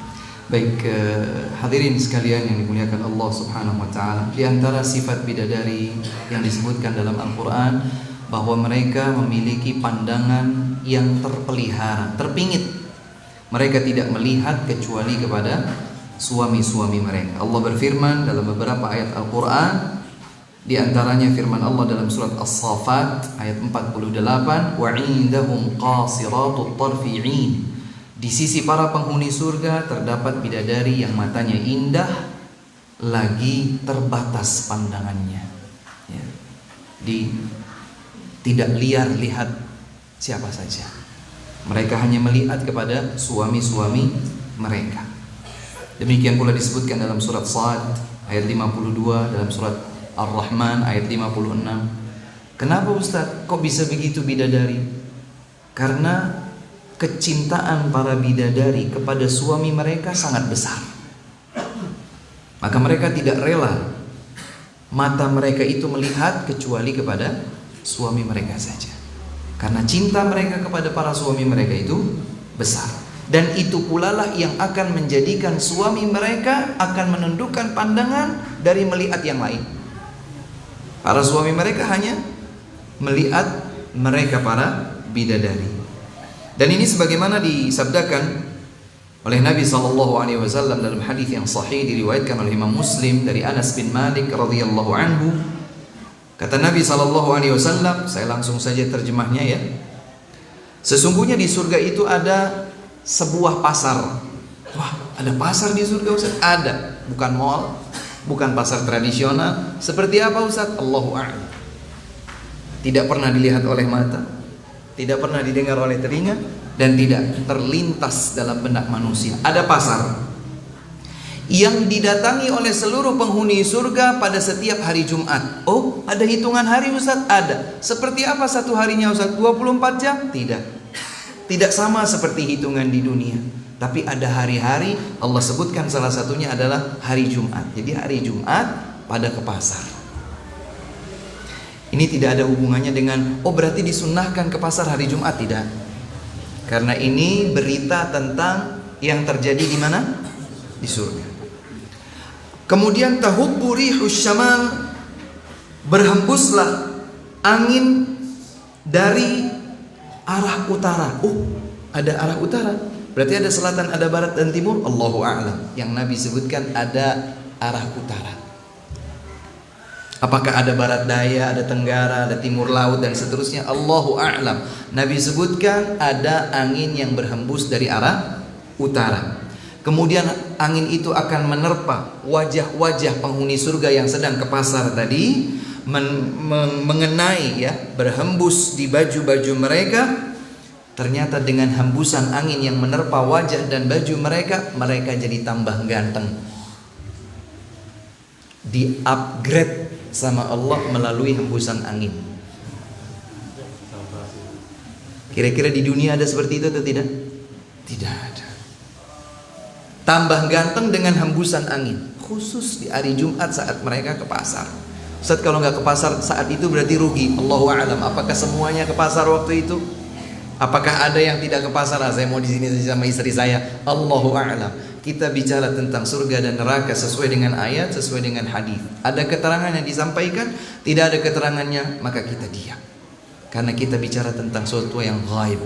Baik, hadirin sekalian yang dimuliakan Allah Subhanahu wa Ta'ala, di antara sifat bidadari yang disebutkan dalam Al-Quran, bahwa mereka memiliki pandangan yang terpelihara, terpingit. Mereka tidak melihat kecuali kepada suami-suami mereka. Allah berfirman dalam beberapa ayat Al-Quran, di antaranya firman Allah dalam surat As-Saffat ayat 48, wa 'indahum qasiratut tarfi 'in. Di sisi para penghuni surga terdapat bidadari yang matanya indah lagi terbatas pandangannya. Ya. Tidak liar lihat siapa saja. Mereka hanya melihat kepada suami-suami mereka. Demikian pula disebutkan dalam surat Shad ayat 52, dalam surat Ar-Rahman ayat 56. Kenapa Ustaz kok bisa begitu bidadari? Karena kecintaan para bidadari kepada suami mereka sangat besar. Maka mereka tidak rela mata mereka itu melihat kecuali kepada suami mereka saja. Karena cinta mereka kepada para suami mereka itu besar. Dan itu pula lah yang akan menjadikan suami mereka akan menundukkan pandangan dari melihat yang lain. Para suami mereka hanya melihat mereka para bidadari. Dan ini sebagaimana disabdakan oleh Nabi SAW dalam hadis yang sahih diriwayatkan oleh Imam Muslim dari Anas bin Malik radhiyallahu anhu. Kata Nabi SAW, saya langsung saja terjemahnya ya. Sesungguhnya di surga itu ada sebuah pasar. Wah, ada pasar di surga Ustaz? Ada, bukan mall, bukan pasar tradisional. Seperti apa Ustaz? Allahu a'lam. Tidak pernah dilihat oleh mata, tidak pernah didengar oleh telinga, dan tidak terlintas dalam benak manusia. Ada pasar yang didatangi oleh seluruh penghuni surga pada setiap hari Jumat. Oh, ada hitungan hari Ustaz? Ada. Seperti apa satu harinya Ustaz? 24 jam? Tidak. Tidak sama seperti hitungan di dunia. Tapi ada hari-hari, Allah sebutkan salah satunya adalah hari Jumat. Jadi hari Jumat pada ke pasar. Ini tidak ada hubungannya dengan, oh berarti disunnahkan ke pasar hari Jumat. Tidak. Karena ini berita tentang yang terjadi di mana? Di surga. Kemudian tahubbu rihus syamal, berhembuslah angin dari arah utara. Oh, ada arah utara. Berarti ada selatan, ada barat dan timur. Allahu a'lam. Yang Nabi sebutkan ada arah utara. Apakah ada barat daya, ada tenggara, ada timur laut dan seterusnya? Allahu a'lam. Nabi sebutkan ada angin yang berhembus dari arah utara. Kemudian angin itu akan menerpa wajah-wajah penghuni surga yang sedang ke pasar tadi, mengenai ya, berhembus di baju-baju mereka. Ternyata dengan hembusan angin yang menerpa wajah dan baju mereka, mereka jadi tambah ganteng. di-upgrade sama Allah melalui hembusan angin. Kira-kira di dunia ada seperti itu atau tidak? Tidak ada. Tambah ganteng dengan hembusan angin, khusus di hari Jumat saat mereka ke pasar. Ustaz, kalau nggak ke pasar saat itu berarti rugi. Allahu a'lam. Apakah semuanya ke pasar waktu itu? Apakah ada yang tidak ke pasar? Saya mau di sini sama istri saya. Allahu a'lam. Kita bicara tentang surga dan neraka sesuai dengan ayat, sesuai dengan hadis. Ada keterangan yang disampaikan, tidak ada keterangannya, maka kita diam. Karena kita bicara tentang sesuatu yang gaib.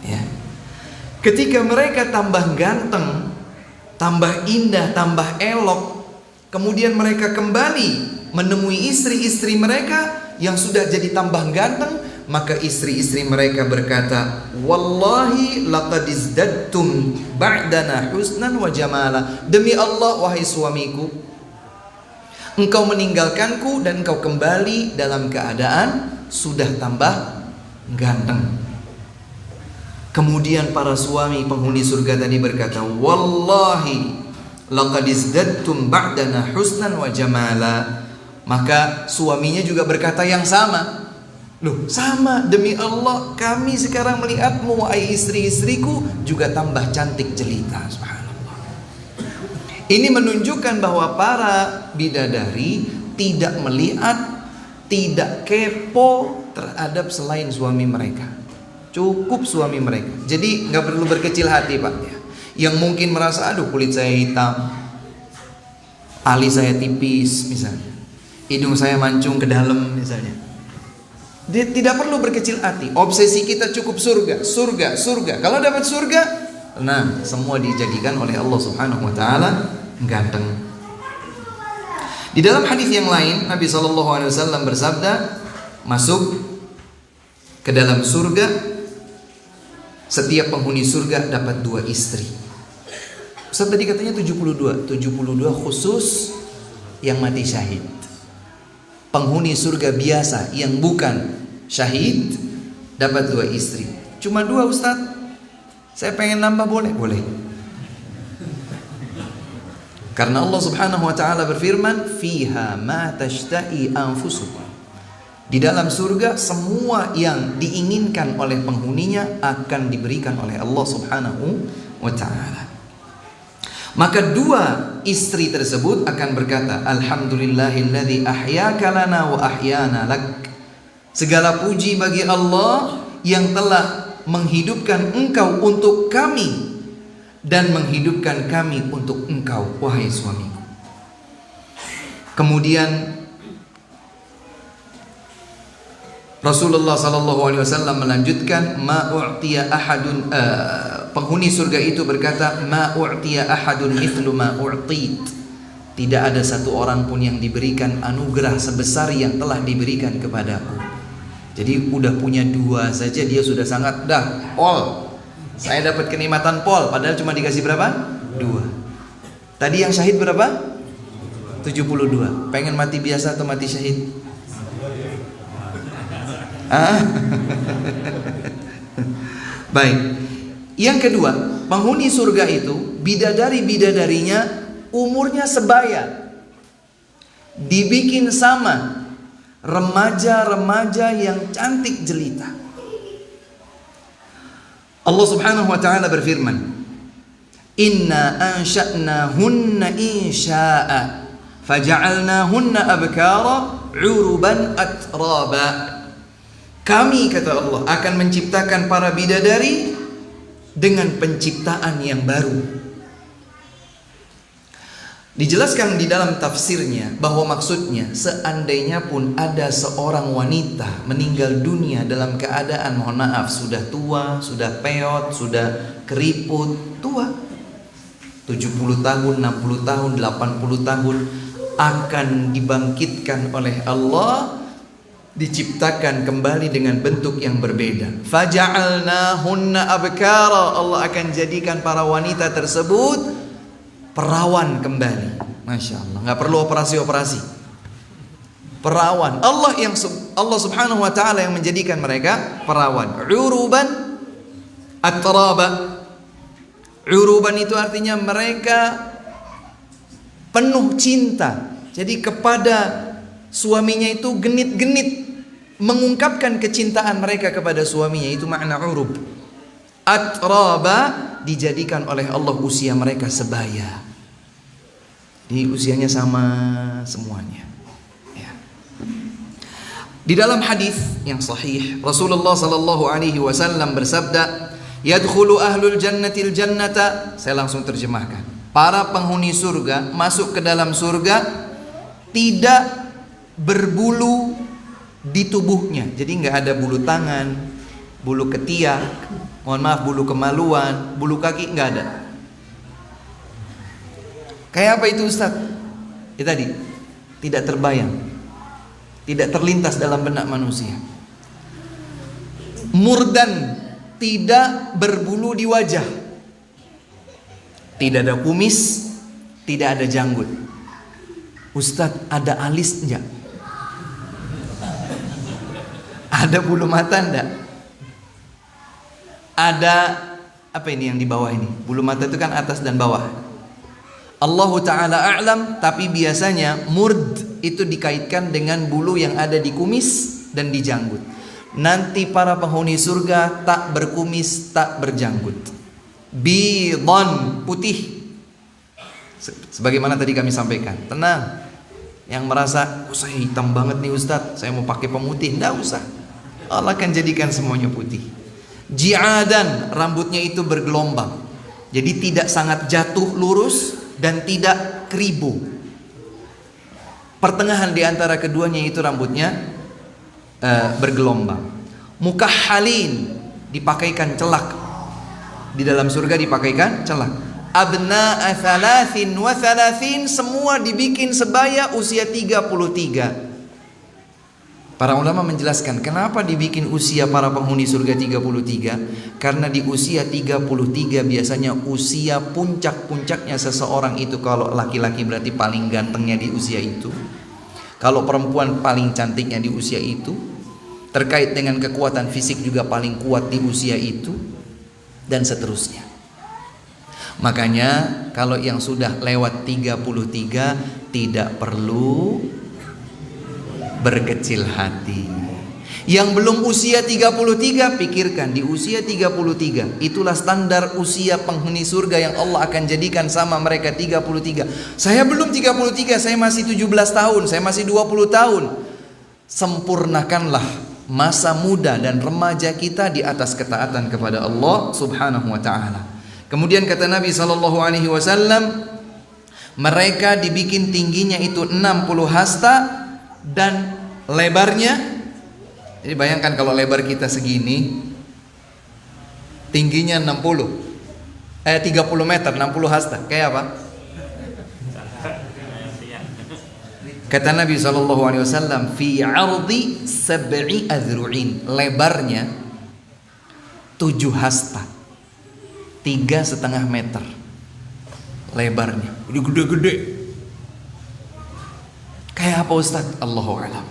Ya. Ketika mereka tambah ganteng, tambah indah, tambah elok, kemudian mereka kembali menemui istri-istri mereka yang sudah jadi tambah ganteng, maka istri-istri mereka berkata, "Wallahi laqad izdattum ba'dana husnan wa jamala." Demi Allah wahai suamiku, engkau meninggalkanku dan engkau kembali dalam keadaan sudah tambah ganteng. Kemudian para suami penghuni surga tadi berkata, "Wallahi laqad izdattum ba'dana husnan wa jamala." Maka suaminya juga berkata yang sama. Loh, sama, demi Allah kami sekarang melihatmu wahai istri-istriku juga tambah cantik jelita. Subhanallah. Ini menunjukkan bahwa para bidadari tidak melihat, tidak kepo terhadap selain suami mereka. Cukup suami mereka. Jadi nggak perlu berkecil hati, Pak. Yang mungkin merasa, aduh kulit saya hitam, alis saya tipis misalnya, hidung saya mancung ke dalam misalnya. Dia tidak perlu berkecil hati. Obsesi kita cukup surga, surga, surga. Kalau dapat surga, nah semua dijadikan oleh Allah Subhanahu wa taala ganteng. Di dalam hadis yang lain Nabi SAW bersabda, masuk ke dalam surga setiap penghuni surga dapat 2 istri. Ustaz tadi katanya 72 khusus yang mati syahid. Penghuni surga biasa yang bukan syahid dapat 2 istri. Cuma 2 Ustaz. Saya pengen nambah, boleh? Boleh. Karena Allah Subhanahu wa taala berfirman, "Fiha ma tashta'i anfusukum." Di dalam surga semua yang diinginkan oleh penghuninya akan diberikan oleh Allah Subhanahu wa taala. Maka 2 istri tersebut akan berkata, "Alhamdulillahilladzi ahyaka lana wa ahyana lak." Segala puji bagi Allah yang telah menghidupkan engkau untuk kami dan menghidupkan kami untuk engkau wahai suamiku. Kemudian Rasulullah SAW melanjutkan, ma u'tiya ahadun, penghuni surga itu berkata, ma u'tiya ahadun mithlu ma u'tit. Tidak ada satu orang pun yang diberikan anugerah sebesar yang telah diberikan kepadaku. Jadi udah punya 2 saja dia sudah sangat dah pol. Saya dapat kenikmatan pol, padahal cuma dikasih berapa? 2. Tadi yang syahid berapa? 72. Pengen mati biasa atau mati syahid? Baik. Yang kedua, penghuni surga itu bidadari-bidadarinya umurnya sebaya, dibikin sama, remaja-remaja yang cantik jelita. Allah Subhanahu wa taala berfirman, "Inna ansha'nahunna insha'a faja'alnahunna abkara 'uruban atraba." Kami, kata Allah, akan menciptakan para bidadari dengan penciptaan yang baru. Dijelaskan di dalam tafsirnya bahwa maksudnya seandainya pun ada seorang wanita meninggal dunia dalam keadaan, mohon maaf, sudah tua, sudah peot, sudah keriput, tua, 70 tahun, 60 tahun, 80 tahun, akan dibangkitkan oleh Allah, diciptakan kembali dengan bentuk yang berbeda. Faja'alnahunna abkara, Allah akan jadikan para wanita tersebut perawan kembali. Masya Allah, nggak perlu operasi-operasi. Perawan. Allah Subhanahu wa taala yang menjadikan mereka perawan. Uruban atraba. Uruban itu artinya mereka penuh cinta. Jadi kepada suaminya itu genit-genit mengungkapkan kecintaan mereka kepada suaminya, itu makna urub. Atraba, dijadikan oleh Allah usia mereka sebaya. Di usianya sama semuanya. Ya. Di dalam hadis yang sahih, Rasulullah sallallahu alaihi wasallam bersabda, "Yadkhulu ahlul jannatil jannata." Saya langsung terjemahkan. Para penghuni surga masuk ke dalam surga tidak berbulu di tubuhnya. Jadi nggak ada bulu tangan, bulu ketiak, bulu kemaluan, bulu kaki, nggak ada. Kayak apa itu Ustaz? Ya tadi, tidak terbayang, tidak terlintas dalam benak manusia. Murdan, tidak berbulu di wajah, tidak ada kumis, tidak ada janggut. Ustaz, ada alis enggak? Ada bulu mata enggak? Ada apa ini yang di bawah ini? Bulu mata itu kan atas dan bawah. Allah Ta'ala a'lam, tapi biasanya murd itu dikaitkan dengan bulu yang ada di kumis dan di janggut. Nanti para penghuni surga tak berkumis, tak berjanggut. Bidon, putih. Sebagaimana tadi kami sampaikan, tenang. Yang merasa, saya hitam banget nih Ustadz, saya mau pakai pemutih, enggak usah. Allah akan jadikan semuanya putih. Ji'adan, rambutnya itu bergelombang. Jadi tidak sangat jatuh lurus dan tidak keribu. Pertengahan di antara keduanya itu rambutnya bergelombang. Mukahhalin, dipakaikan celak. Di dalam surga dipakaikan celak. Abna'a thalathin wa thalathin, semua dibikin sebaya usia 33. Para ulama menjelaskan kenapa dibikin usia para penghuni surga 33. Karena di usia 33 biasanya usia puncak-puncaknya seseorang itu. Kalau laki-laki berarti paling gantengnya di usia itu, kalau perempuan paling cantiknya di usia itu, terkait dengan kekuatan fisik juga paling kuat di usia itu, dan seterusnya. Makanya kalau yang sudah lewat 33 tidak perlu berkecil hati. Yang belum usia 33, pikirkan di usia 33, itulah standar usia penghuni surga yang Allah akan jadikan sama mereka 33. Saya belum 33, saya masih 17 tahun, saya masih 20 tahun. Sempurnakanlah masa muda dan remaja kita di atas ketaatan kepada Allah Subhanahu wa taala. Kemudian kata Nabi sallallahu alaihi wasallam, mereka dibikin tingginya itu 60 hasta dan lebarnya, jadi bayangkan kalau lebar kita segini, tingginya 30 meter, 60 hasta, kayak apa? Kata Nabi SAW, fi ardi sab'i adru'in, lebarnya 7 hasta, 3,5 meter lebarnya, gede-gede. Kayak apa Ustaz? Allahu a'lam.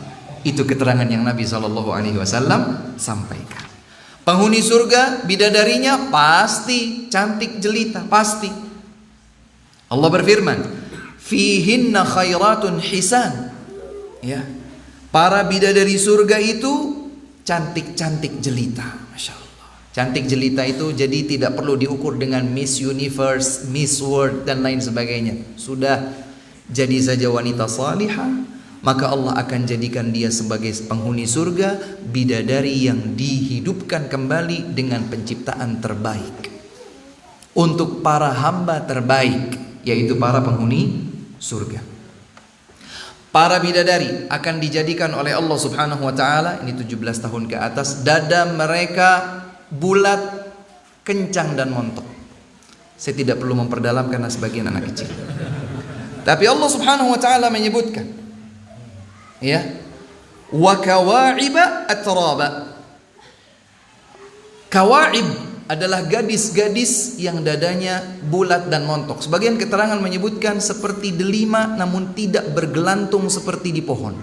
Itu keterangan yang Nabi SAW sampaikan. Penghuni surga, bidadarinya pasti cantik jelita, pasti. Allah berfirman, fihinna khairatun hisan. Ya, para bidadari surga itu cantik-cantik jelita, masya Allah. Cantik jelita itu jadi tidak perlu diukur dengan Miss Universe, Miss World dan lain sebagainya. Sudah jadi saja wanita salihah, maka Allah akan jadikan dia sebagai penghuni surga, bidadari yang dihidupkan kembali dengan penciptaan terbaik untuk para hamba terbaik, yaitu para penghuni surga. Para bidadari akan dijadikan oleh Allah Subhanahu wa taala, ini 17 tahun ke atas, dada mereka bulat, kencang dan montok. Saya tidak perlu memperdalam karena sebagian anak kecil. Tapi Allah Subhanahu wa taala menyebutkan, ya, wa kawa'iba atraba. Kawa'ib adalah gadis-gadis yang dadanya bulat dan montok. Sebagian keterangan menyebutkan seperti delima namun tidak bergelantung seperti di pohon.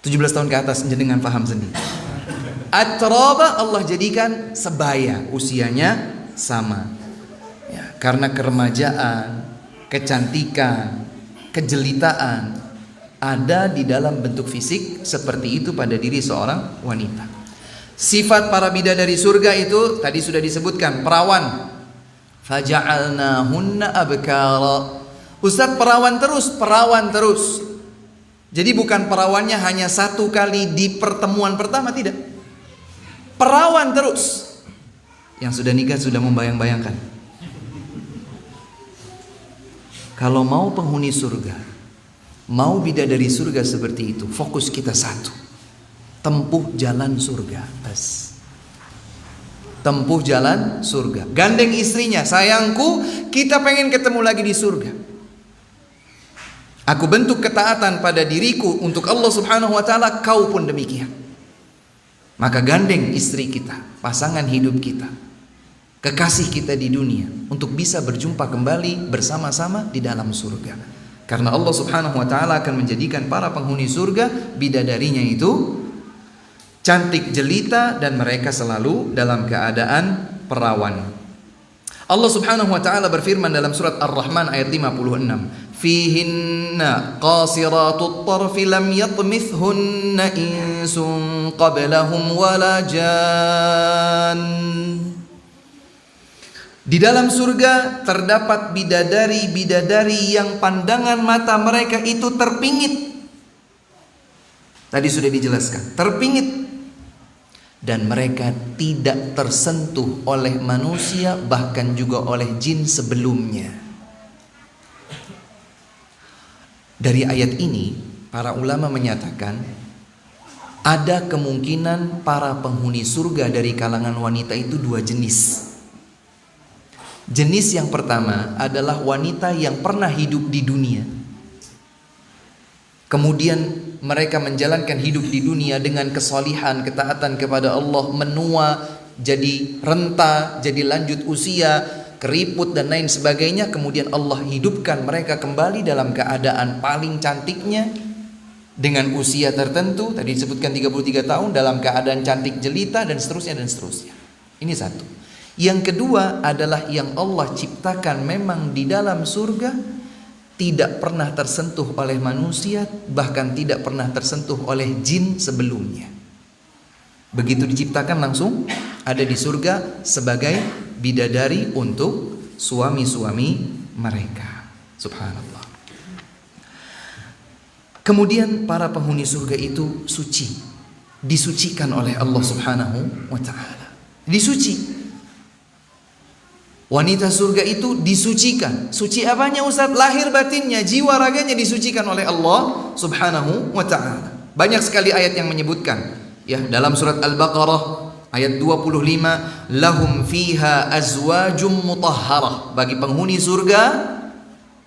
17 tahun ke atas, jenengan paham sendiri. Atraba Allah jadikan sebaya, usianya sama. Ya, karena keremajaan, kecantikan, kejelitaan ada di dalam bentuk fisik seperti itu pada diri seorang wanita. Sifat para bidadari surga itu tadi sudah disebutkan, perawan. Faja'alnahunna abkara. Ustaz, perawan terus. Jadi bukan perawannya hanya satu kali di pertemuan pertama, tidak. Perawan terus. Yang sudah nikah sudah membayang-bayangkan. Kalau mau penghuni surga, mau bidadari surga seperti itu, fokus kita satu. Tempuh jalan surga. Bas. Tempuh jalan surga. Gandeng istrinya, sayangku, kita pengen ketemu lagi di surga. Aku bentuk ketaatan pada diriku untuk Allah Subhanahu wa ta'ala, kau pun demikian. Maka gandeng istri kita, pasangan hidup kita, kekasih kita di dunia, untuk bisa berjumpa kembali bersama-sama di dalam surga. Karena Allah Subhanahu wa ta'ala akan menjadikan para penghuni surga, bidadarinya itu cantik jelita dan mereka selalu dalam keadaan perawan. Allah Subhanahu wa ta'ala berfirman dalam surat Ar-Rahman ayat 56, fihinna qasiratut tarfi lam yatmithunna insun qablahum wala jan. Di dalam surga terdapat bidadari-bidadari yang pandangan mata mereka itu terpingit. Tadi sudah dijelaskan, terpingit. Dan mereka tidak tersentuh oleh manusia, bahkan juga oleh jin sebelumnya. Dari ayat ini, para ulama menyatakan ada kemungkinan para penghuni surga dari kalangan wanita itu dua jenis. Jenis yang pertama adalah wanita yang pernah hidup di dunia, kemudian mereka menjalankan hidup di dunia dengan kesalihan, ketaatan kepada Allah, menua, jadi renta, jadi lanjut usia, keriput dan lain sebagainya. Kemudian Allah hidupkan mereka kembali dalam keadaan paling cantiknya, dengan usia tertentu, tadi disebutkan 33 tahun, dalam keadaan cantik jelita dan seterusnya dan seterusnya. Ini satu. Yang kedua adalah yang Allah ciptakan memang di dalam surga, tidak pernah tersentuh oleh manusia, bahkan tidak pernah tersentuh oleh jin sebelumnya. Begitu diciptakan langsung ada di surga sebagai bidadari untuk suami-suami mereka. Subhanallah. Kemudian para penghuni surga itu suci, disucikan oleh Allah Subhanahu wa ta'ala. Disuci. Wanita surga itu disucikan. Suci apanya Ustaz? Lahir batinnya, jiwa raganya disucikan oleh Allah Subhanahu wa ta'ala. Banyak sekali ayat yang menyebutkan. Ya, dalam surat Al-Baqarah ayat 25, lahum fiha azwajum mutahharah. Bagi penghuni surga,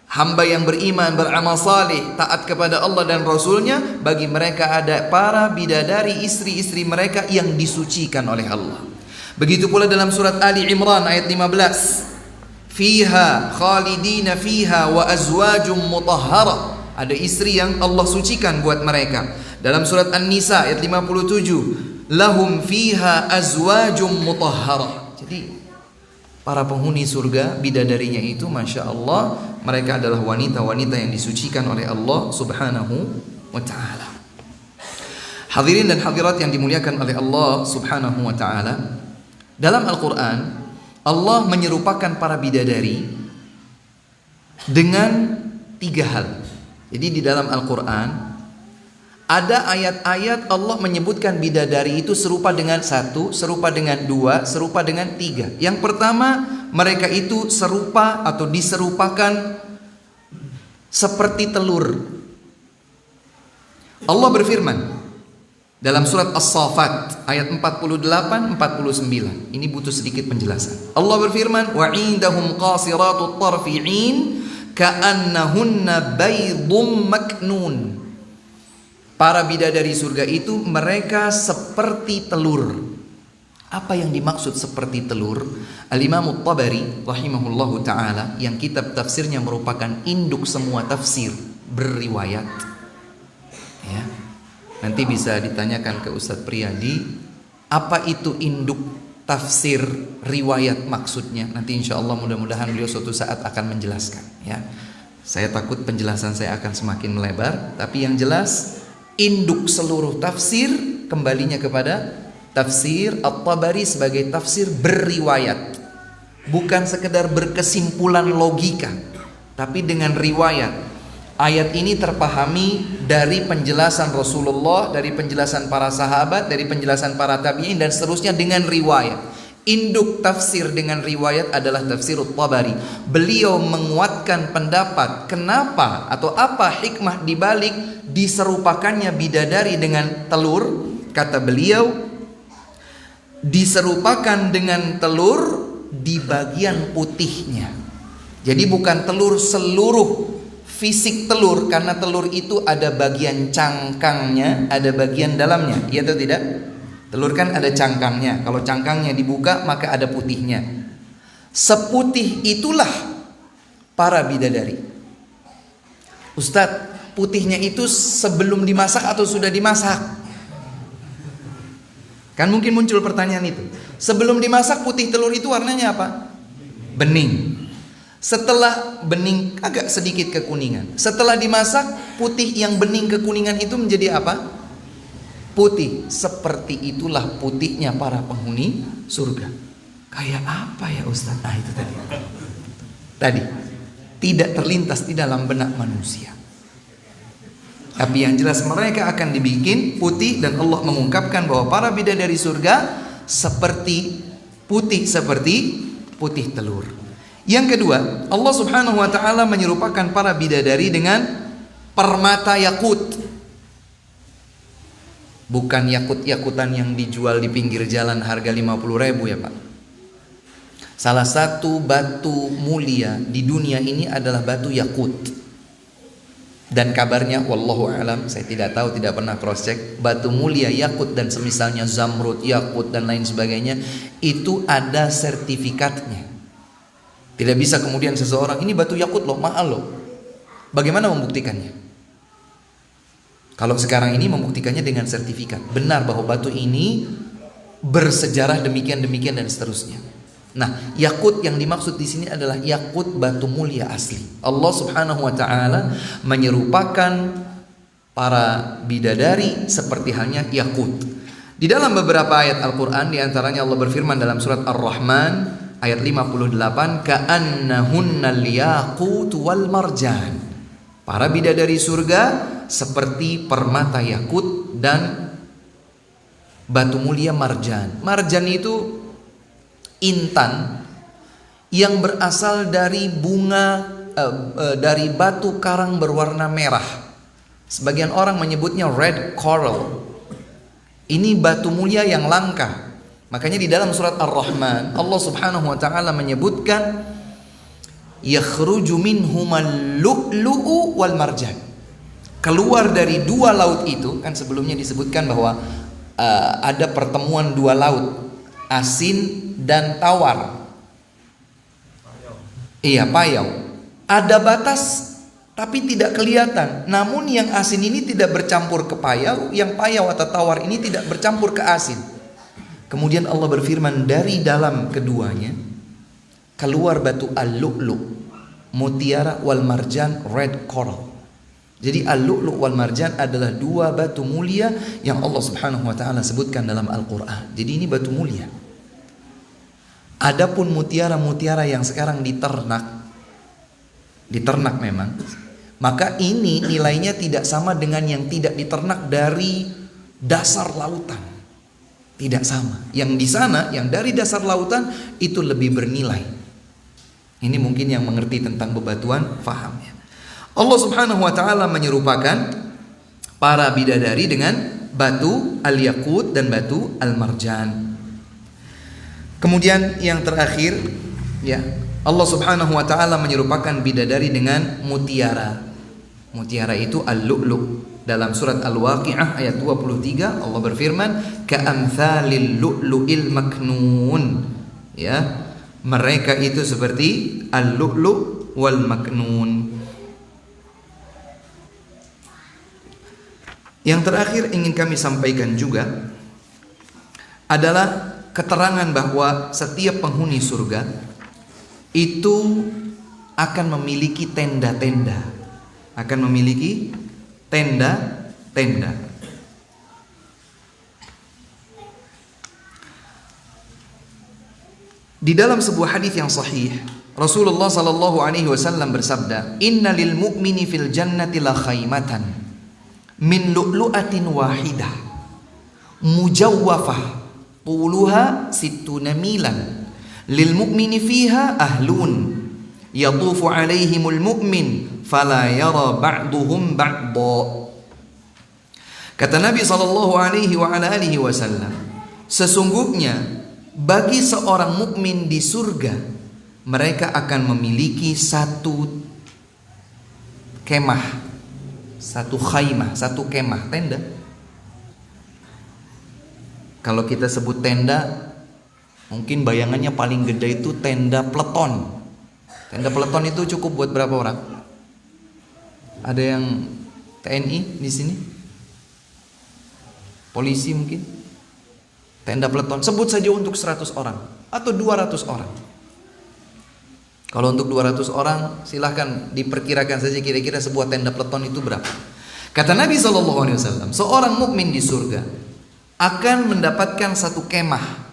hamba yang beriman, beramal saleh, taat kepada Allah dan Rasulnya, bagi mereka ada para bidadari, istri-istri mereka yang disucikan oleh Allah. Begitu pula dalam surat Ali Imran ayat 15, fiha khalidina fiha wa azwajum mutahharah. Ada istri yang Allah sucikan buat mereka. Dalam surat An-Nisa ayat 57, lahum fiha azwajum mutahharah. Jadi para penghuni surga, bidadarinya itu Masya Allah, mereka adalah wanita-wanita yang disucikan oleh Allah Subhanahu wa ta'ala. Hadirin dan hadirat yang dimuliakan oleh Allah Subhanahu wa ta'ala, dalam Al-Quran Allah menyerupakan para bidadari dengan 3 hal. Jadi di dalam Al-Quran ada ayat-ayat Allah menyebutkan bidadari itu serupa dengan 1, serupa dengan 2, serupa dengan 3. Yang pertama, mereka itu serupa atau diserupakan seperti telur. Allah berfirman dalam surat As-Saffat ayat 48-49. Ini butuh sedikit penjelasan. Allah berfirman, wa indahum qasiratut tarfi'in ka'annahunna baydum maknun. Para bidadari surga itu mereka seperti telur. Apa yang dimaksud seperti telur? Al-Imam At-Tabari rahimahullahu ta'ala, yang kitab tafsirnya merupakan induk semua tafsir berriwayat, ya, nanti bisa ditanyakan ke Ustadz Priyadi, apa itu induk tafsir riwayat maksudnya. Nanti insya Allah mudah-mudahan beliau suatu saat akan menjelaskan. Ya, Saya takut penjelasan saya akan semakin melebar, tapi yang jelas induk seluruh tafsir kembalinya kepada tafsir At-Tabari sebagai tafsir berriwayat. Bukan sekedar berkesimpulan logika, tapi dengan riwayat. Ayat ini terpahami dari penjelasan Rasulullah, dari penjelasan para sahabat, dari penjelasan para tabi'in dan seterusnya dengan riwayat. Induk tafsir dengan riwayat adalah tafsir At-Tabari. Beliau menguatkan pendapat kenapa atau apa hikmah dibalik diserupakannya bidadari dengan telur. Kata beliau, diserupakan dengan telur di bagian putihnya. Jadi bukan telur seluruh fisik telur, karena telur itu ada bagian cangkangnya, ada bagian dalamnya, iya atau tidak? Telur kan ada cangkangnya. Kalau cangkangnya dibuka maka ada putihnya. Seputih itulah para bidadari. Ustadz, putihnya itu sebelum dimasak atau sudah dimasak? Kan mungkin muncul pertanyaan itu. Sebelum dimasak putih telur itu warnanya apa? Bening. Setelah bening agak sedikit kekuningan. Setelah dimasak putih yang bening kekuningan itu menjadi apa? Putih. Seperti itulah putihnya para penghuni surga. Kayak apa ya Ustaz? Nah itu tadi tidak terlintas di dalam benak manusia. Tapi yang jelas mereka akan dibikin putih, dan Allah mengungkapkan bahwa para bidadari surga seperti putih telur. Yang kedua, Allah Subhanahu wa taala menyerupakan para bidadari dengan permata yakut. Bukan yakut-yakutan yang dijual di pinggir jalan harga 50.000 ya Pak. Salah satu batu mulia di dunia ini adalah batu yakut. Dan kabarnya wallahu alam, saya tidak tahu, tidak pernah cross check, batu mulia yakut dan semisalnya zamrud, yakut dan lain sebagainya itu ada sertifikatnya. Tidak bisa kemudian seseorang, ini batu yakut loh, mahal loh. Bagaimana membuktikannya? Kalau sekarang ini membuktikannya dengan sertifikat. Benar bahwa batu ini bersejarah demikian dan seterusnya. Nah, yakut yang dimaksud di sini adalah yakut batu mulia asli. Allah Subhanahu wa taala menyerupakan para bidadari seperti halnya yakut. Di dalam beberapa ayat Al-Qur'an, di antaranya Allah berfirman dalam surat Ar-Rahman ayat 58, ka'annahunnal yaqut wal marjan. Para bidadari surga seperti permata yakut dan batu mulia marjan. Marjan itu intan yang berasal dari bunga dari batu karang berwarna merah. Sebagian orang menyebutnya red coral. Ini batu mulia yang langka. Makanya di dalam surat Ar-Rahman Allah Subhanahu wa taala menyebutkan yakhruju minhumal lu'lu'u wal marjan. Keluar dari dua laut itu, kan sebelumnya disebutkan bahwa ada pertemuan dua laut, asin dan tawar. Iya, payau. Ada batas tapi tidak kelihatan. Namun yang asin ini tidak bercampur ke payau, yang payau atau tawar ini tidak bercampur ke asin. Kemudian Allah berfirman, dari dalam keduanya keluar batu al-lu'lu, mutiara, wal marjan, red coral. Jadi al-lu'lu wal marjan adalah dua batu mulia yang Allah Subhanahu wa taala sebutkan dalam Al-Qur'an. Jadi ini batu mulia. Adapun mutiara-mutiara yang sekarang diternak memang, maka ini nilainya tidak sama dengan yang tidak diternak dari dasar lautan. Tidak sama. Yang di sana, yang dari dasar lautan itu lebih bernilai. Ini mungkin yang mengerti tentang bebatuan faham ya. Allah Subhanahu wa taala menyerupakan para bidadari dengan batu al-yakut dan batu al-marjan. Kemudian yang terakhir ya, Allah Subhanahu wa taala menyerupakan bidadari dengan mutiara. Mutiara itu al-lu'lu. Dalam surat Al-Waqi'ah ayat 23 Allah berfirman, ka'amthalil lu'lu'il maknun. Ya, mereka itu seperti al-lu'lu wal maknun. Yang terakhir ingin kami sampaikan juga adalah keterangan bahwa setiap penghuni surga itu akan memiliki tenda-tenda. Akan memiliki tenda-tenda. Di dalam sebuah hadis yang sahih, Rasulullah sallallahu alaihi wasallam bersabda, "Inna lil mu'mini fil jannati la khaymatan min lu'lu'atin wahidah mujawwafah tuluha sittuna milan lil mu'mini fiha ahlun yatufu alaihimul mu'min fala yara ba'duhum ba'dha." Kata Nabi sallallahu alaihi wa ala alihi wasallam, sesungguhnya bagi seorang mukmin di surga, mereka akan memiliki satu kemah, satu khaymah, satu kemah, tenda. Kalau kita sebut tenda, mungkin bayangannya paling gede itu tenda peleton. Tenda peleton itu cukup buat berapa orang? Ada yang TNI di sini? Polisi mungkin? Tenda peleton, sebut saja untuk 100 orang atau 200 orang. Kalau untuk 200 orang, silahkan diperkirakan saja kira-kira sebuah tenda peleton itu berapa. Kata Nabi SAW, seorang mukmin di surga akan mendapatkan satu kemah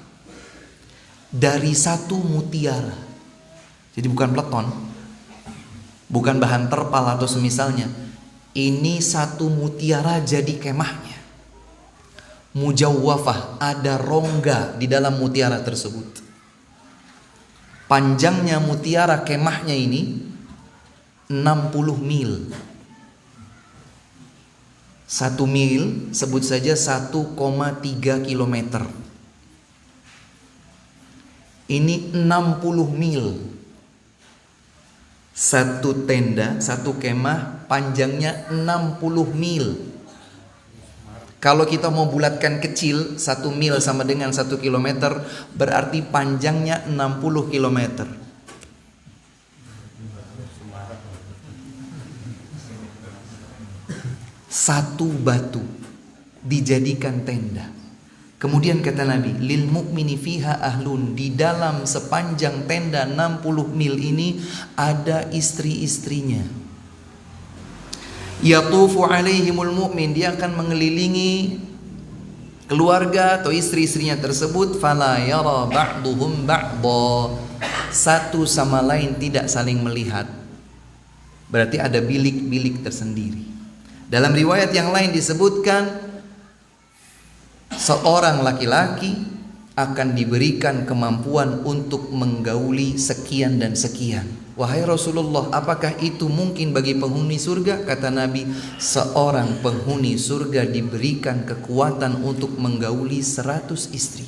dari satu mutiara. Jadi bukan peleton, bukan bahan terpal atau semisalnya. Ini satu mutiara jadi kemahnya. Mujawwafah, ada rongga di dalam mutiara tersebut. Panjangnya mutiara kemahnya ini 60 mil. 1 mil sebut saja 1,3 kilometer. Ini 60 mil. Satu tenda, satu kemah panjangnya 60 mil. Kalau kita mau bulatkan kecil, 1 mil sama dengan 1 kilometer, berarti panjangnya 60 kilometer. Satu batu dijadikan tenda. Kemudian kata Nabi, lil mu'mini fiha ahlun, di dalam sepanjang tenda 60 mil ini ada istri-istrinya. Yatufu alaihimul mu'min, dia akan mengelilingi keluarga atau istri-istrinya tersebut. Fala yara ba'duhum ba'dha, satu sama lain tidak saling melihat. Berarti ada bilik-bilik tersendiri. Dalam riwayat yang lain disebutkan, seorang laki-laki akan diberikan kemampuan untuk menggauli sekian dan sekian. Wahai Rasulullah, apakah itu mungkin bagi penghuni surga? Kata Nabi, seorang penghuni surga diberikan kekuatan untuk menggauli 100 istri.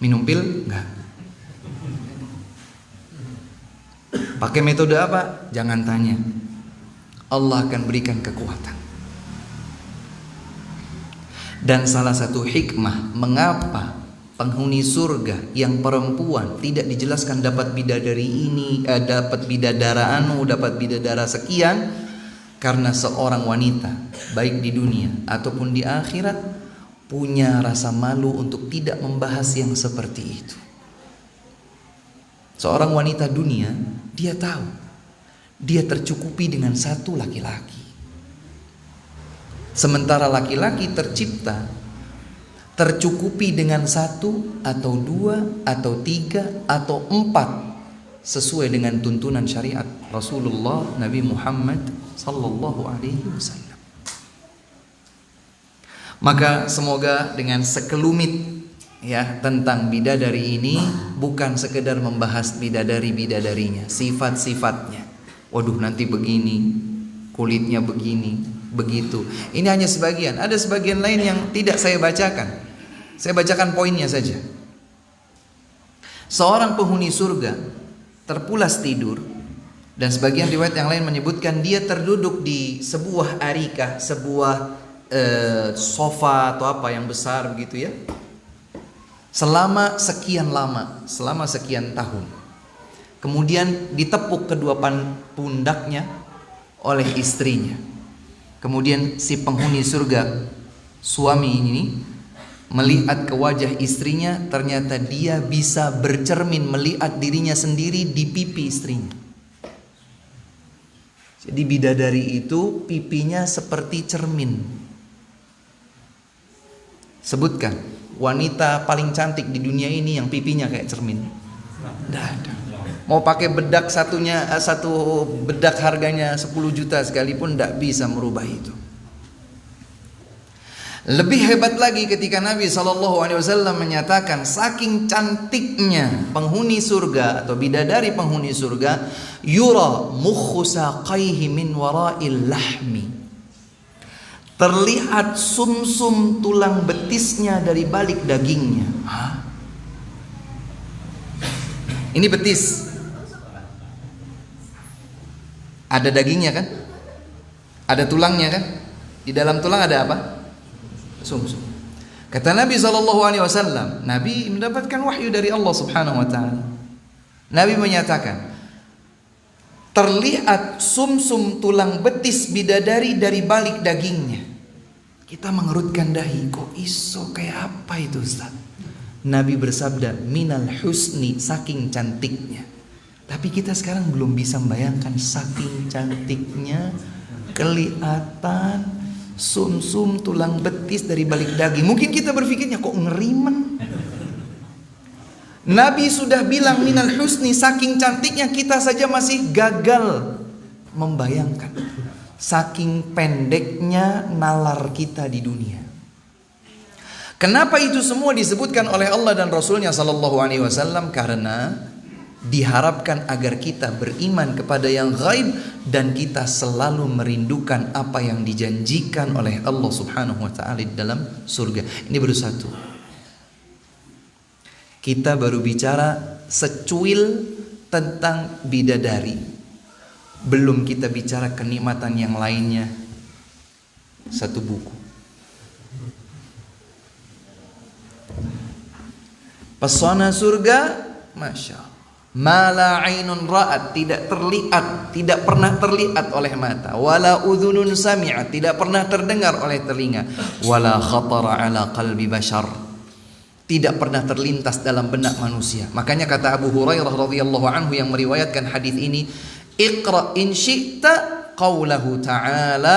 Minum pil? Enggak. Pakai metode apa? Jangan tanya. Allah akan berikan kekuatan. Dan salah satu hikmah mengapa penghuni surga yang perempuan tidak dijelaskan dapat bidadari ini, dapat bidadara dapat bidadara sekian, karena seorang wanita baik di dunia ataupun di akhirat punya rasa malu untuk tidak membahas yang seperti itu. Seorang wanita dunia, dia tahu dia tercukupi dengan satu laki-laki. Sementara laki-laki tercukupi dengan 1 atau 2 atau 3 atau 4 sesuai dengan tuntunan syariat Rasulullah Nabi Muhammad sallallahu alaihi wasallam. Maka semoga dengan sekelumit ya tentang bidadari ini, bukan sekedar membahas bidadari-bidadarinya, sifat-sifatnya. Waduh, nanti begini, kulitnya begini, begitu. Ini hanya sebagian. Ada sebagian lain yang tidak saya bacakan. Saya bacakan poinnya saja. Seorang penghuni surga terpulas tidur, dan sebagian riwayat yang lain menyebutkan dia terduduk di sebuah arikah, sebuah sofa atau apa yang besar begitu ya, selama sekian lama, selama sekian tahun. Kemudian ditepuk kedua pundaknya oleh istrinya. Kemudian si penghuni surga, suami ini, melihat ke wajah istrinya, ternyata dia bisa bercermin melihat dirinya sendiri di pipi istrinya. Jadi bidadari itu pipinya seperti cermin. Sebutkan wanita paling cantik di dunia ini yang pipinya kayak cermin. Tidak ada. Mau pakai bedak satu bedak harganya 10 juta sekalipun tidak bisa merubah itu. Lebih hebat lagi ketika Nabi SAW menyatakan saking cantiknya penghuni surga atau bidadari penghuni surga, yura mukhu saqaihi min wara'il lahmi. Terlihat sumsum tulang betisnya dari balik dagingnya. Hah? Ini betis. Ada dagingnya kan? Ada tulangnya kan? Di dalam tulang ada apa? Sumsum. Kata Nabi SAW, Nabi mendapatkan wahyu dari Allah Subhanahu Wa Taala. Nabi menyatakan, terlihat sumsum tulang betis bidadari dari balik dagingnya. Kita mengerutkan dahi, kok iso kayak apa itu Ustaz? Nabi bersabda, minal husni, saking cantiknya. Tapi kita sekarang belum bisa membayangkan saking cantiknya kelihatan sumsum tulang betis dari balik daging. Mungkin kita berpikirnya kok ngerimen. Nabi sudah bilang minal husni, saking cantiknya, kita saja masih gagal membayangkan. Saking pendeknya nalar kita di dunia. Kenapa itu semua disebutkan oleh Allah dan Rasulnya Sallallahu Alaihi Wasallam? Karena diharapkan agar kita beriman kepada yang gaib dan kita selalu merindukan apa yang dijanjikan oleh Allah Subhanahu Wa Taala di dalam surga. Ini baru satu. Kita baru bicara secuil tentang bidadari. Belum kita bicara kenikmatan yang lainnya. Satu buku. Pesona surga, Masya Allah. Mala ainun ra'at, tidak terlihat, tidak pernah terlihat oleh mata. Wala udhunun sami'at, tidak pernah terdengar oleh telinga. Wala khatara ala qalbi bashar, tidak pernah terlintas dalam benak manusia. Makanya kata Abu Hurairah radhiyallahu anhu yang meriwayatkan hadis ini, Iqra in syi'ta qawlahu ta'ala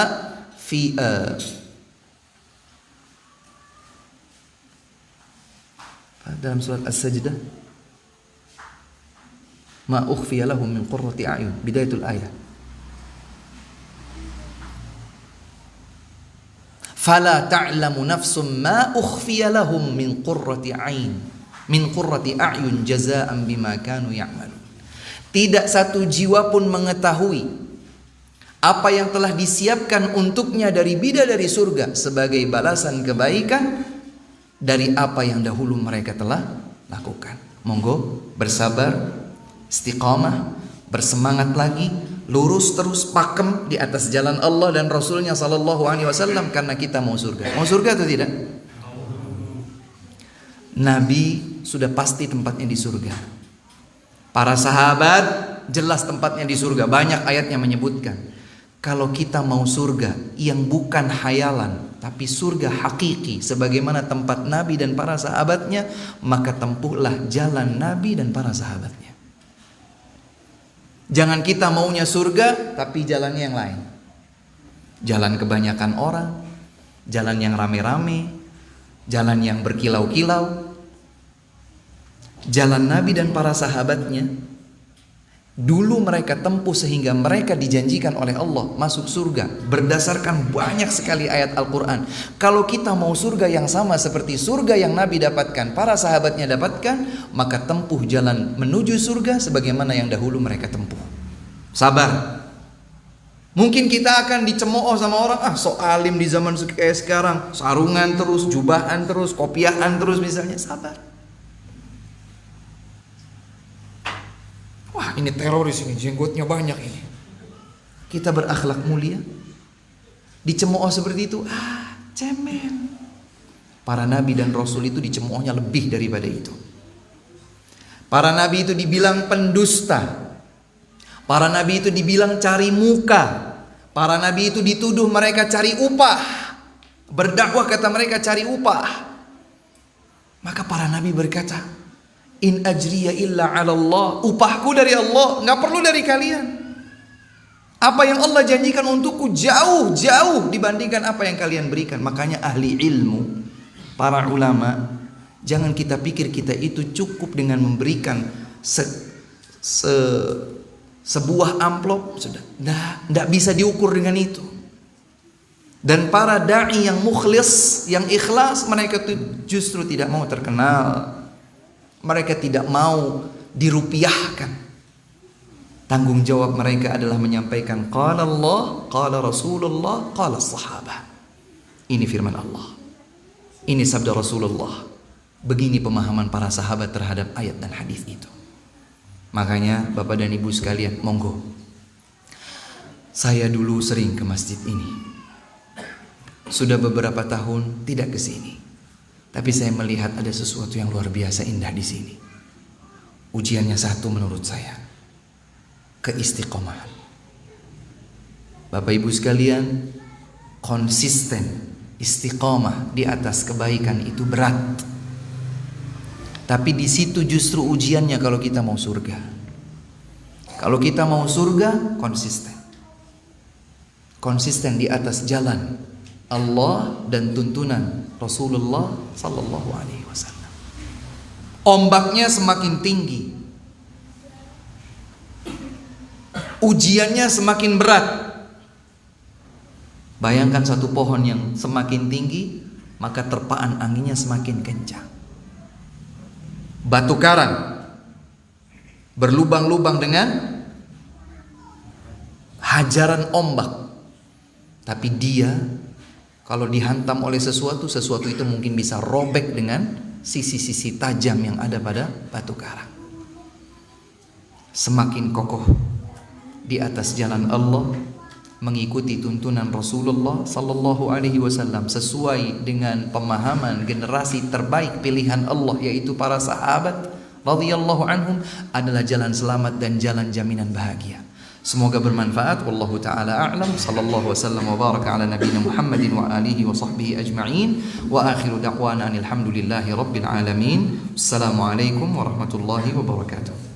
fi dalam surat As-Sajdah, ma ukhfiya lahum min qurrati a'yun, bidayatul ayat. Fala ta'lamu nafsum ma ukhfiya lahum min qurrati a'yun jazaa'an bima kanu ya'malun. Tidak satu jiwa pun mengetahui apa yang telah disiapkan untuknya dari bidadari surga sebagai balasan kebaikan dari apa yang dahulu mereka telah lakukan. Monggo bersabar, istiqamah, bersemangat lagi, lurus terus, pakem di atas jalan Allah dan Rasulnya Sallallahu Alaihi Wasallam, karena kita mau surga. Mau surga atau tidak? Nabi sudah pasti tempatnya di surga. Para sahabat jelas tempatnya di surga. Banyak ayatnya menyebutkan. Kalau kita mau surga yang bukan hayalan, tapi surga hakiki sebagaimana tempat Nabi dan para sahabatnya, maka tempuhlah jalan Nabi dan para sahabatnya. Jangan kita maunya surga tapi jalannya yang lain. Jalan kebanyakan orang, jalan yang rame-rame, jalan yang berkilau-kilau. Jalan Nabi dan para sahabatnya dulu mereka tempuh sehingga mereka dijanjikan oleh Allah masuk surga berdasarkan banyak sekali ayat Al-Quran. Kalau kita mau surga yang sama seperti surga yang Nabi dapatkan, para sahabatnya dapatkan, maka tempuh jalan menuju surga sebagaimana yang dahulu mereka tempuh. Sabar. Mungkin kita akan dicemooh sama orang, sok alim di zaman kayak sekarang, sarungan terus, jubahan terus, kopiahan terus misalnya. Sabar. Wah, ini teroris ini, jenggotnya banyak ini. Kita berakhlak mulia, dicemooh seperti itu, cemen. Para nabi dan rasul itu dicemoohnya lebih daripada itu. Para nabi itu dibilang pendusta. Para nabi itu dibilang cari muka. Para nabi itu dituduh mereka cari upah. Berdakwah kata mereka cari upah. Maka para nabi berkata, in ajriya illa 'ala Allah, upahku dari Allah, nggak perlu dari kalian. Apa yang Allah janjikan untukku jauh-jauh dibandingkan apa yang kalian berikan. Makanya ahli ilmu, para ulama, jangan kita pikir kita itu cukup dengan memberikan sebuah amplop sudah. Nggak bisa diukur dengan itu. Dan para da'i yang mukhlis, yang ikhlas, mereka justru tidak mau terkenal. Mereka tidak mau dirupiahkan. Tanggung jawab mereka adalah menyampaikan qala Allah, qala Rasulullah, qala sahabah. Ini firman Allah. Ini sabda Rasulullah. Begini pemahaman para sahabat terhadap ayat dan hadis itu. Makanya Bapak dan Ibu sekalian, monggo. Saya dulu sering ke masjid ini. Sudah beberapa tahun tidak ke sini. Tapi saya melihat ada sesuatu yang luar biasa indah di sini. Ujiannya satu menurut saya, keistiqomahan. Bapak Ibu sekalian, konsisten, istiqomah di atas kebaikan itu berat. Tapi di situ justru ujiannya kalau kita mau surga. Kalau kita mau surga, konsisten. Konsisten di atas jalan Allah dan tuntunan Rasulullah sallallahu alaihi wasallam. Ombaknya semakin tinggi, ujiannya semakin berat. Bayangkan satu pohon yang semakin tinggi, maka terpaan anginnya semakin kencang. Batu karang berlubang-lubang dengan hajaran ombak. Tapi dia kalau dihantam oleh sesuatu itu mungkin bisa robek dengan sisi-sisi tajam yang ada pada batu karang. Semakin kokoh di atas jalan Allah, mengikuti tuntunan Rasulullah sallallahu alaihi wasallam sesuai dengan pemahaman generasi terbaik pilihan Allah, yaitu para sahabat radhiyallahu anhum, adalah jalan selamat dan jalan jaminan bahagia. Semoga bermanfaat. Wallahu ta'ala a'lam. Sallallahu wasallam wa baraka ala nabiyina Muhammadin wa alihi wa sahbihi ajma'in. Wa akhiru da'wana alhamdulillahi rabbil alamin. Assalamualaikum warahmatullahi wabarakatuh.